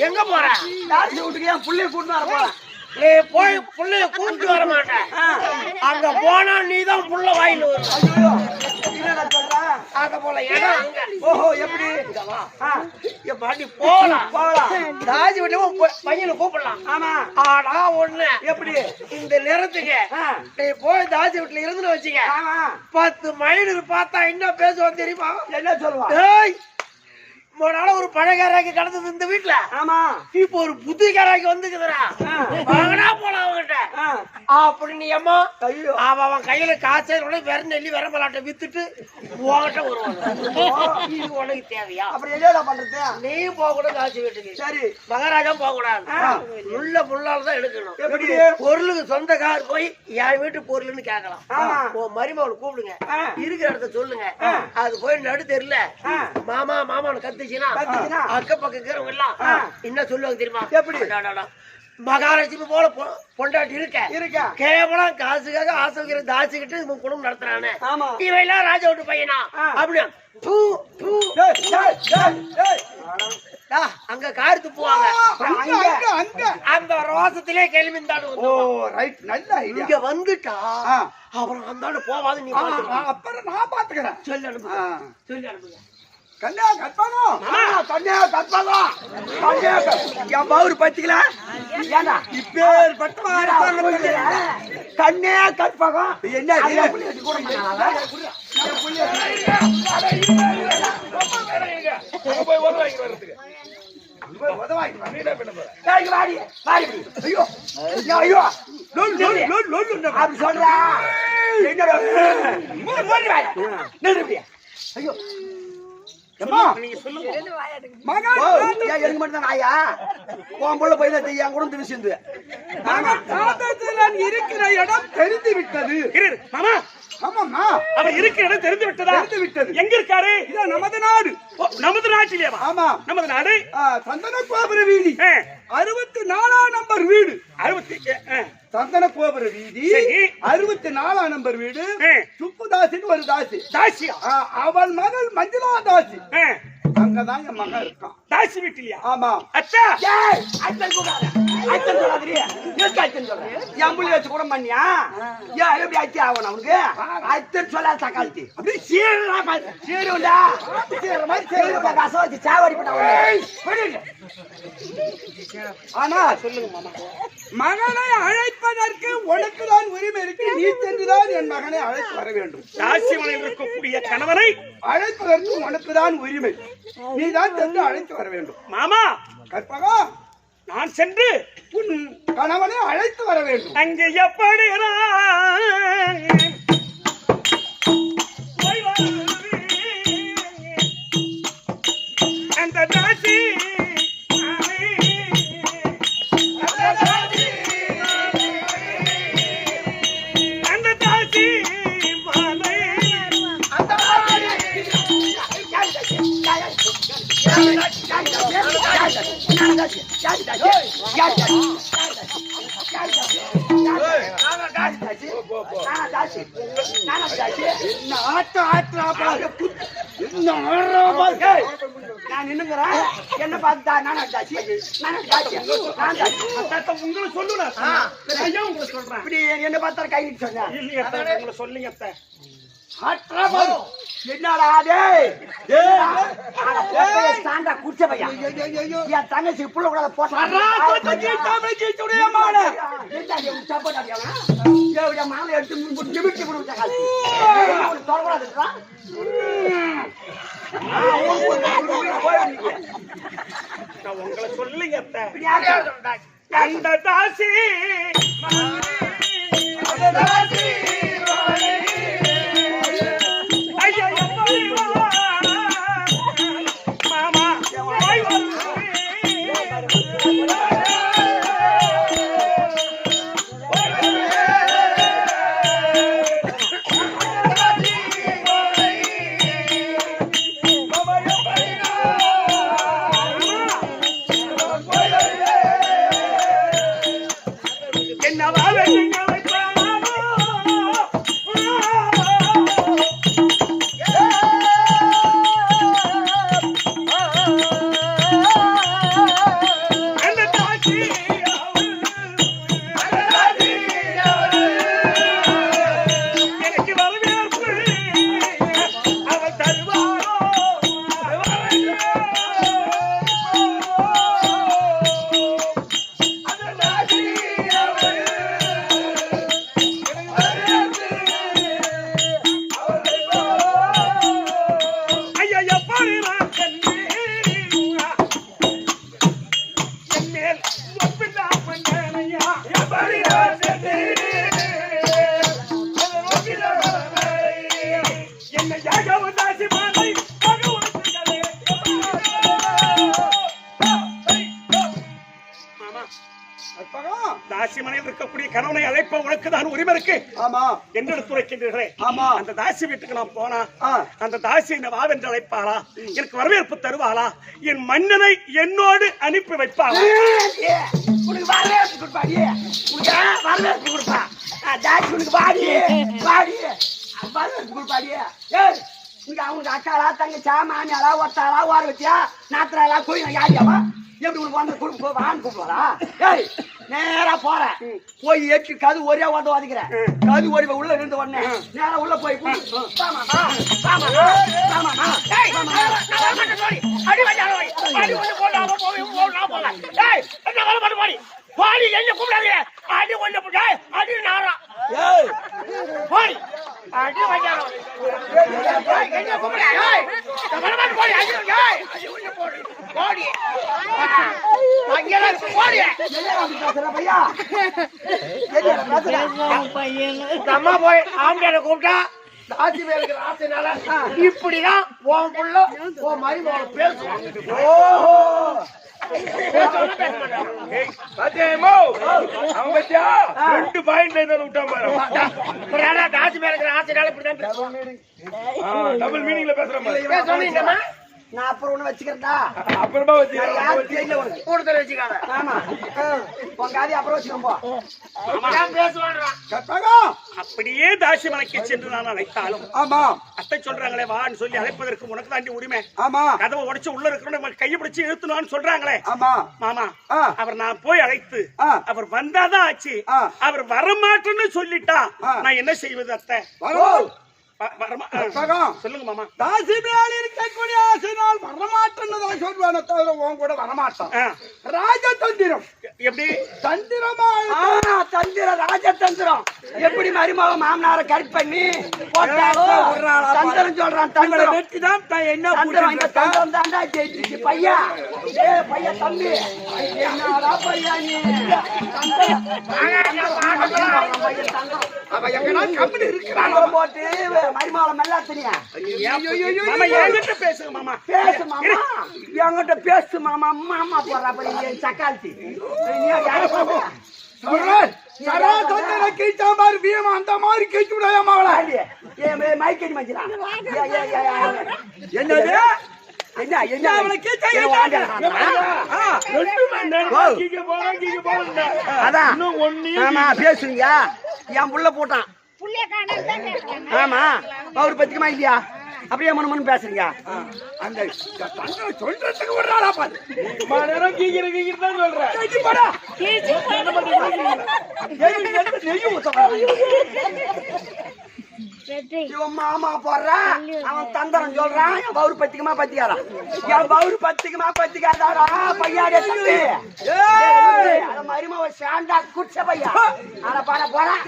எங்க போற? தாசி வீட்டுக்கு என் பிள்ளைய கூட்டு வர போறேன். நீ போய் புள்ளைய கூப்பிட்டு வர மாட்டேன். அங்க போனா நீதான் புள்ள வாயின்னு வரும். அத போல இடம் அங்க. ஓஹோ, எப்படி? பாட்டி போகலாம். தாசி வீட்டுல பையனை கூப்பிடலாம். ஆமா. ஆனா ஒண்ணு, எப்படி? இந்த நேரத்துக்கு நீ போய் தாசி வீட்டுல இருந்து வச்சுக்க. 10 மைல் பார்த்தா என்ன பேசுவான் தெரியுமா? என்ன சொல்லுவான்? ஏய், முன்னால ஒரு பழகாராக்கி கடந்தது இந்த வீட்டுல. ஆமா. இப்ப ஒரு புத்திகாராக்கி வந்துக்குதுடா. வாங்கடா போலாம் அவங்கிட்ட அப்படின்னு. அம்மா அவன் கையில காசு வேற நெல்லி வேற மலாட்டை வித்துட்டு உங்ககிட்ட வருவாங்க. இது உனக்கு தேவையா? அப்படி என்னடா பண்றது? நீ போக கூடாது தாசி வீட்டுக்கு. சரி. மகாராஜா போக கூடாது. உள்ள புள்ளால தான் எடுக்கணும். எப்படி? பொருளுக்கு சொந்த கார் போய் என் வீட்டு பொருள்னு கேட்கலாம். உன் மருமகளை கூப்பிடுங்க, இருக்கிற இடத்த சொல்லுங்க. அது போய் நடு தெரியல மாமா மாமான்னு கத்துச்சுன்னா அக்க பக்கம் இருக்கிறவங்க எல்லாம் என்ன சொல்லுவாங்க தெரியுமா? எப்படி? மகாலட்சுமி போல பொண்டாட்டி இருக்க கேவலம் காசுக்காக ஆசைக்கிற தாசிக்கிட்டு குடும்பம் நடத்துறானே, இவன் எல்லாம் ராஜா விட்டு பையனா அப்படியா? அங்க கார் துப்புவாங்க. அந்த ரோசத்திலே கிளம்பிந்தாடு இங்க வந்துட்டா அப்புறம் அந்த போவாது. நீ அப்புறம் நான் பாத்துக்கிறேன். சொல்லி அனுப்புங்க, சொல்லி அனுப்புங்க. கன்யா கற்பகம், கன்யா கற்பகம், என் பவுர் பத்திக்கல இப்பேர் கன்யா கற்பகம். என்ன ஐயோ நீங்க சொல்லுங்க. எனக்கு மட்டும் ஆயா உன் புள்ள போய் என் கூட தெரிஞ்சு இருக்கிற இடம் தெரிந்து விட்டது. மாமா, ஆமாம்மா, அவர் இருக்கிற இடம் தெரிந்து விட்டதா? தெரிந்து விட்டது. எங்க இருக்காரு? இதான் நமது நாடு. நமது நாட்டிலேவா? ஆமா, நமது நாடு. சந்தன கோபுர வீதி 64 நம்பர் வீடு. சந்தன கோபுர வீதி 64 நம்பர் வீடு. சுப்புதாசின்னு ஒரு தாசி. அவள் மகள் மஞ்சளா தாசி. அங்கதான் என் மகன் இருக்கான். தாசி வீட்டிலையா? ஆமா. அச்சா, அச்சன் கூடாது. அச்சன் சொல்லாதீ. அச்சன் சொல்றேன். என் புள்ளி வச்சு கூட பண்ணியா? ஏன் எப்படி அச்சு ஆகணும் அவனுக்கு? அச்சன் சொல்லாத தக்காளி. அப்படி சீரா சீருண்டா சீர மாதிரி சீர காசை வச்சு சாவடி பண்ண. ஆனா சொல்லுங்க மாமா, மகனை அழைப்பதற்கு உனக்குதான் உரிமை இருக்கு. நீ சென்றுதான் என் மகனை அழைத்து வர வேண்டும். தாசி மனையில் இருக்கக்கூடிய கணவனை அழைப்பதற்கு உனக்குதான் உரிமை. நீதான் சென்று அழைத்து வர வேண்டும். மாமா கற்பகம், நான் சென்று உன் கணவனை அழைத்து வர வேண்டும். அங்கே எப்படி அந்த தாசி அந்த தாசி என்ன பார்த்தா நானா தாச்சி உங்களை சொல்லுங்க ஐயா உங்களை சொல்றேன் இப்படி என்ன பார்த்தா கை நீட்டு சொன்னேன் இல்லையா உங்களை சொல்லுங்க அத்தை. என்னடா சாண்டா குடிச்ச பையன் என் தங்கச்சி புள்ள கூட போட்டான் மாலை எடுத்து நிமிட்டி தொடக்கூடாது உங்களை சொல்லுங்க அத்தை. அந்த தாசி ஐயா மாமா என்னவா வேண்டுங்க எனக்கு வரவேற்பு அவள் தருவாரோ ஐயா எப்படி நான் என் மேல் ஒப்பில்லா பண்ணையா எப்படி நான் என்னை யாகவும் தாசி மாலை மாமா தாசி மனையில் இருக்கக்கூடிய கணவனை அழைப்ப உனக்கு தான் உரிமை இருக்கு ஆமா என்று எடுத்துரைக்கின்றீர்களே ஆமா. அந்த தாசி வீட்டுக்கு நான் போனா ஆ. அந்த தாசி என்னை வாவென்று அழைப்பாளா எனக்கு வரவேற்பு தருவாளா என் மன்னனை என்னோடு அனுப்பி வைப்பாளா உனக்கு வரவேற்பு கொடுப்பாடி உனக்கு வரவேற்பு கொடுப்பா தாச்சி உனக்கு வாடி வாடி வரவேற்பு கொடுப்பாடி ஏய் இங்க அவனுக்கு அக்காளா தங்கச்சா மாமியாளா ஒத்தாளா ஓர வச்சியா நாத்திராளா கோயில் யாரியாவா எப்படி உனக்கு வந்து கொடுப்பு வான்னு கூப்பிடுவாரா ஏய் நேரா போற போய் எட்டு கது ஒரே ஓட்ட வாதிக்கிறேன் கது ஓடி உள்ள இருந்து உடனே நேரா உள்ள போய் அடி பாடி என்ன கூப்பிடாதீங்க அடி கொஞ்சம் அடி நாரா போய் அடி வந்தாரோ என்ன கூப்பிடாதீங்க போடி அடி போடி போடி அங்கெல்லாம் போடி பையா அம்மா போய் ஆம்பியான கூப்பிட்டா ஆட்சி பேருக்கு ஆசைனால இப்படிதான் உன் புள்ள உன் மருமகளை பேசுவான் ஓஹோ டபுள் மீனிங்ல பேசுறேன் நான் அப்புறம் ஒண்ணு வச்சுக்கிறேன்டா அப்புறமா கூடுதல் வச்சுக்காத ஆமா உன் காதி அப்புறம் வச்சுக்கோம் பேசுவான் அப்படியே தாசி மலைக்கு சென்று நான் அழைத்தாலும் ஆமா அத்தை சொல்றாங்களே வான்னு சொல்லி அழைப்பதற்கு உனக்கு தாண்டி உரிமை ஆமா கதவை உடைச்சு உள்ள இருக்கிற கையை பிடிச்சு இழுத்துனான்னு சொல்றாங்களே ஆமா மாமா ஆ. அவர் நான் போய் அழைத்து ஆ. அவர் வந்தாதான் ஆச்சு ஆ. அவர் வரமாட்டேன்னு சொல்லிட்டா ஆ. நான் என்ன செய்வது அத்தை சகம். சொல்லுங்க மாமா தாசி மேல இருக்கக்கூடிய ஆசைனால் வரமாட்டேன்னு தான் சொல்லுவானே தவிர உன் கூட வரமாட்டான் ஆ. ராஜதந்திரம் எப்படி தந்திரமா தந்திரம் ராஜதந்திரம் எப்படி மருமக மாமனார கரெக்ட் பண்ணி போட்டாலும் தந்திரம் சொல்றான் தந்திரம் வெற்றிதான் என்ன தந்திரம் இந்த தந்திரம் தாண்டா ஜெயிச்சிச்சு பையா பையா தம்பி என்னடா பையா நீ அவ எங்கடா கம்பெனி இருக்கிறான் தந்திரம் போட்டு மருமகளை மெல்லாத்தினியா மாமா என்கிட்ட பேசுங்க மாமா பேசு மாமா என்கிட்ட பேசு மாமா மாமா போடுறா படி சக்கால்த்தி அந்த மாதிரி கேட்டு விடாயா மகளா மைக்கடி மச்சிடா என்னது என்ன என்ன அவளை கீச்சை என்ன வாண்டியா ஆ, 2 மணி நேரம் கீழ போறேன் அதான் இன்னும் ஒண்ணே ஆமா பேசுறீங்க என் புள்ள போட்டான் புள்ளைய காணாம தான் கேக்குறாங்க. ஆமா அவர் பத்திக்குமா இல்லையா அப்படியே மனு பேசுறீங்க அந்த தங்க சொல்றதுக்கு ஒரு நாளா பாரு மணி நேரம் கீழ தான் சொல்றேன் கட்டி போடா கீச்சு நெய்யும் ஊத்த வெற்றி. இவன் மாமா போடுறான் அவன் தந்தரம் சொல்றான் என் பவுரு பத்திக்குமா பத்திக்காரா என் பவுரு பத்திக்குமா பத்திக்காதாடா பையாடே தம்பி அத மருமவ சாண்டா குச்ச பையா அட பாட போறான்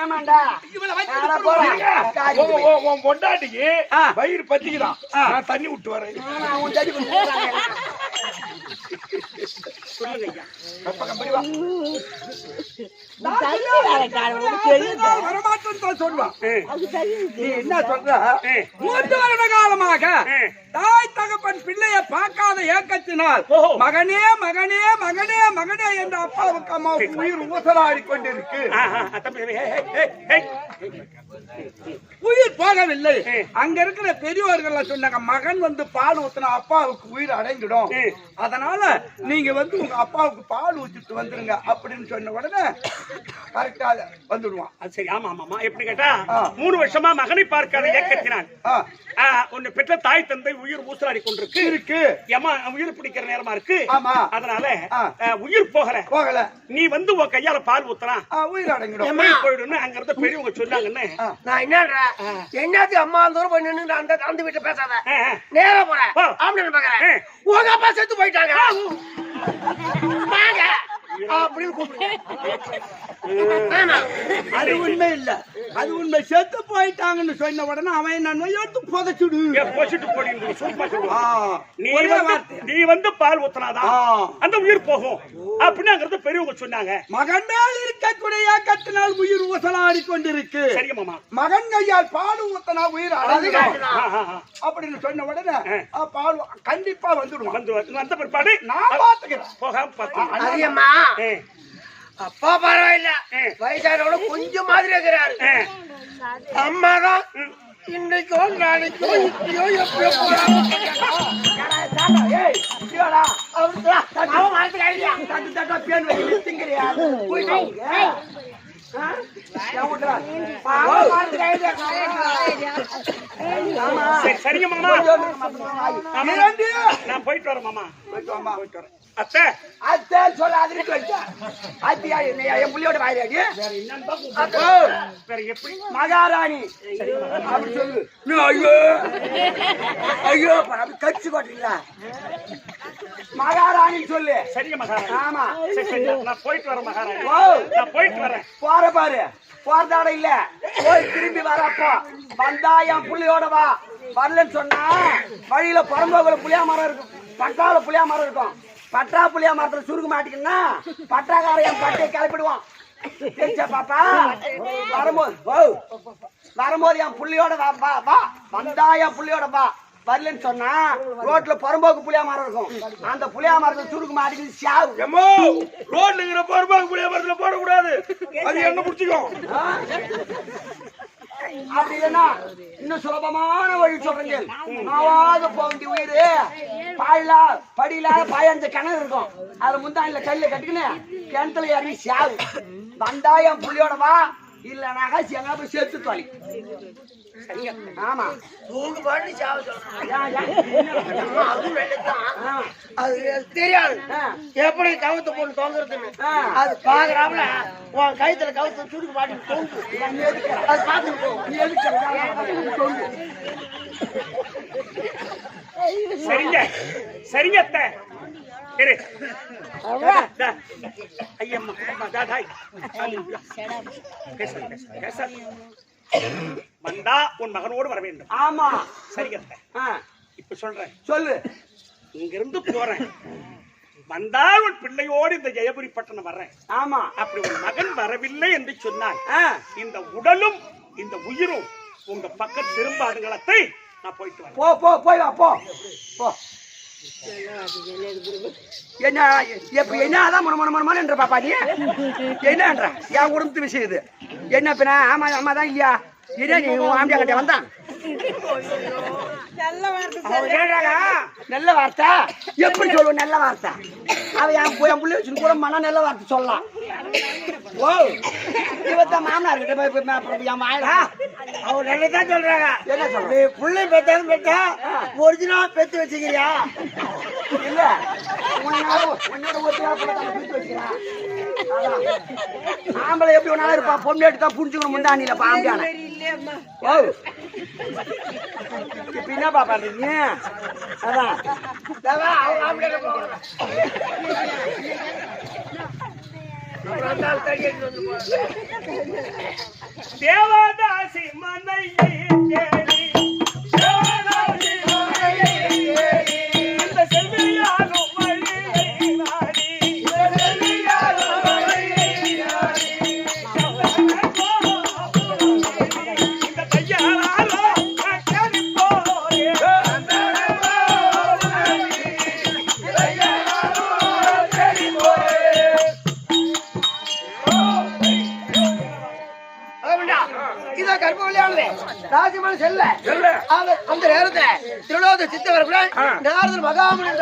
ஏமாண்டா அட போறான் உன் பொண்டாட்டிக்கு வயிறு பத்திக்குதான் நான் தண்ணி விட்டு வரேன் அவன் தடி சொல்லுங்க ஐயா வரமாட்டேன்னு தான் சொல்லுவான் நீ என்ன சொல்ற 3 வருட காலமாக தாய் தகப்பன் பிள்ளையை பார்க்காத ஏக்கத்தினால் மகனே மகனே மகனே மகனே என்ற அப்பாவுக்கு அம்மாவுக்கு உயிர் ஊசலாடி கொண்டிருக்கு உயிர் போகவில்லை அங்க இருக்கிற பெரியவர்கள் சொன்னாங்க மகன் வந்து பால் ஊத்தினா அப்பாவுக்கு உயிர் அடங்கிடும் அதனால நீங்க வந்து உங்க அப்பாவுக்கு பால் ஊத்திட்டு வந்துருங்க அப்படின்னு சொன்ன உடனே கரெக்டா வந்துடுவான் அது சரி ஆமா ஆமா எப்படி கேட்டா 3 வருஷமா மகனை பார்க்காத ஏக்கத்தினான் உன்னை பெற்ற தாய் தந்தை உயிர் ஊசலாடி கொண்டிருக்கு ஏமா உயிர் பிடிக்கிற நேரமா இருக்கு ஆமா அதனால உயிர் போகல நீ வந்து உன் கையால பால் ஊத்துறான் உயிர் அடங்கிடும் போயிடுன்னு அங்க இருந்த பெரியவங்க சொன்னாங்கன்னு நான் என்னன்றேன் என்னது அம்மா தூரம் போய் நின்று அந்த வீட்டுல பேசாத நேரா போறேன் அப்படின்னு பாக்குறேன் உங்க அப்பா செத்து போயிட்டாங்க அப்படின்னு கூப்பிடுங்க அது உண்மை இல்ல அது உண்மை செத்து போயிட்டாங்கன்னு சொன்ன உடனே அவன் நான் எடுத்து புதைச்சுடு போச்சுட்டு நீ வந்து பால் ஊத்தினாதான் அந்த உயிர் போகும் அப்படின்னு அங்க இருந்து பெரியவங்க சொன்னாங்க மகன் மேல் இருக்கக்கூடிய ஏக்கத்தினால் உயிர் ஊசலாடி கொண்டிருக்கு சரிங்க மாமா மகன் கையால் பால் ஊத்தனா உயிர் அடங்கிடும் அப்படின்னு சொன்ன உடனே பால் கண்டிப்பா வந்துடுவான் வந்த பிற்பாடு நான் பாத்துக்கிறேன் போகாம பாத்து அதிகமா அப்பா பரவாயில்ல வயசானோட கொஞ்சம் மாதிரி இருக்கிறாரு அம்மாதான் இன்னைக்கோ நாளைக்கோ இப்படியோ எப்படியோ சரிங்க மாமா நான் போயிட்டு வரேன் மாமா போயிட்டு வரேன் அத்தை அத்தை சொல்லாது அத்தியா என் புள்ளியோட வாயிலாடி வேற எப்படி மகாராணி அப்படி சொல்லு ஐயோ ஐயோ அப்படி கட்சி கொட்டீங்களா மகாராணி சொல்லு சரிங்க மகாராணி ஆமா சரி நான் போயிட்டு வரேன் மகாராணி ஓ நான் போயிட்டு வரேன் போற பாரு போறதாட இல்ல போய் திரும்பி வரப்போ வந்தா என் புள்ளியோட வா வரலன்னு சொன்னா வழியில பரம்போகுல புளியா மரம் இருக்கும் பட்டால புளியா மரம் இருக்கும் பட்டா புளியா மரத்துல சுருக்க மாட்டீங்கன்னா பட்டாக்கார என் பட்டையை கிளப்பிடுவான் தெரிஞ்சா பாப்பா வரும்போது என் புள்ளியோட வா வா வந்தா என் புள்ளியோட வா வரலன்னு சொன்னா ரோட்ல பரம்போக்கு புளியா மரம் இருக்கும் அந்த புளியா மரத்துல சுருக்க மாட்டேங்குது சாவு ரோட்ல இருக்கிற பரம்போக்கு புளியா மரத்துல போடக்கூடாது அது என்ன பிடிச்சிக்கும் அப்படி இல்லைன்னா இன்னும் சுலபமான வழி சொல்றீங்க நாவாக போக வேண்டிய உயிர் பாயிலா படியில பாயஞ்ச கிணறு இருக்கும் அதுல முந்தானில கல்ல கட்டிக்கின்னு கிணத்துல இறங்கி சாவு வந்தாயம் புள்ளியோட வா இல்லனாக்கா எங்க போய் சேர்த்து தொலை ஆமா தூங்கு பாட்டு சாவு அது தெரியாது எப்படி கவுத்து போட்டு தொங்குறதுன்னு அது பாக்குறாப்புல உன் கழுத்துல கவுத்து சுருக்கு பாட்டு தொங்கு அது பாத்துட்டு சரிங்க சரிங்க அத்தை இரு ஐயம்மா தாய் வந்தா உன் மகனோடு வர வேண்டும் ஆமா சரிங்க அத்தை இப்ப சொல்றேன் சொல்லு இங்க இருந்து போறேன் வந்தால் உன் பிள்ளையோடு இந்த ஜெயபுரி பட்டணம் வர்றேன் ஆமா அப்படி உன் மகன் வரவில்லை என்று சொன்னான் இந்த உடலும் இந்த உயிரும் உங்க பக்கம் திரும்பாதுங்களத்தை நான் போயிட்டு வரேன் போ போ போய் வா போ போ என்ன எப்ப என்னதான் மனமனமனமான என்ற பாப்பா நீ என்னன்ற என் குடும்பத்து விஷயம் இது என்ன பின்ன ஆமா ஆமா தான் இல்லையா இதே நீ ஆம்பியா கிட்ட வந்தான் நல்ல வார்த்தை அவன் கேட்டாரா நல்ல வார்த்தை எப்படி சொல்லுவ நல்ல வார்த்தை அவன் என் புள்ளி வச்சு கூட மன நல்ல வார்த்தை சொல்லலாம் ஓ இவத்த மாமனார் கிட்ட என் வாயிலா அவர் நல்லதான் சொல்றாங்க. என்ன சொல்ற நீ புள்ளை பெத்தாலும் பெத்தா ஒரிஜினலா பெத்து வச்சுக்கிறியா? இல்ல உன்னோட ஒருத்தர் பிடிச்சு வச்சுக்கிறான் ஆம்பளை எப்படி ஒன்னாலும் இருப்பா பொண்ணு எடுத்தா புடிச்சுக்கணும் முண்டானில பாம்பியான இல்லையம்மா ஓ இப்ப என்னப்பா பண்றீங்க அதான் அவங்க ஆம்பளை போவாங்க. அப்புறம் அந்த ஆள் தடி எடுத்து வந்து போவாங்க. தேவதாசி மனையை தேடி தேவதாசி மனையை தேடி இந்த செல்வியாரும் வழியை நாடி செல்வியாரும் வழியை நாடி இந்த கையாளாலோ கடி போயே இதான் கர்ப்பவழியானது ராஜமன் செல்ல அந்த நேரத்துல திருலோக சித்தவர்கள் நாரதர் மகாமன்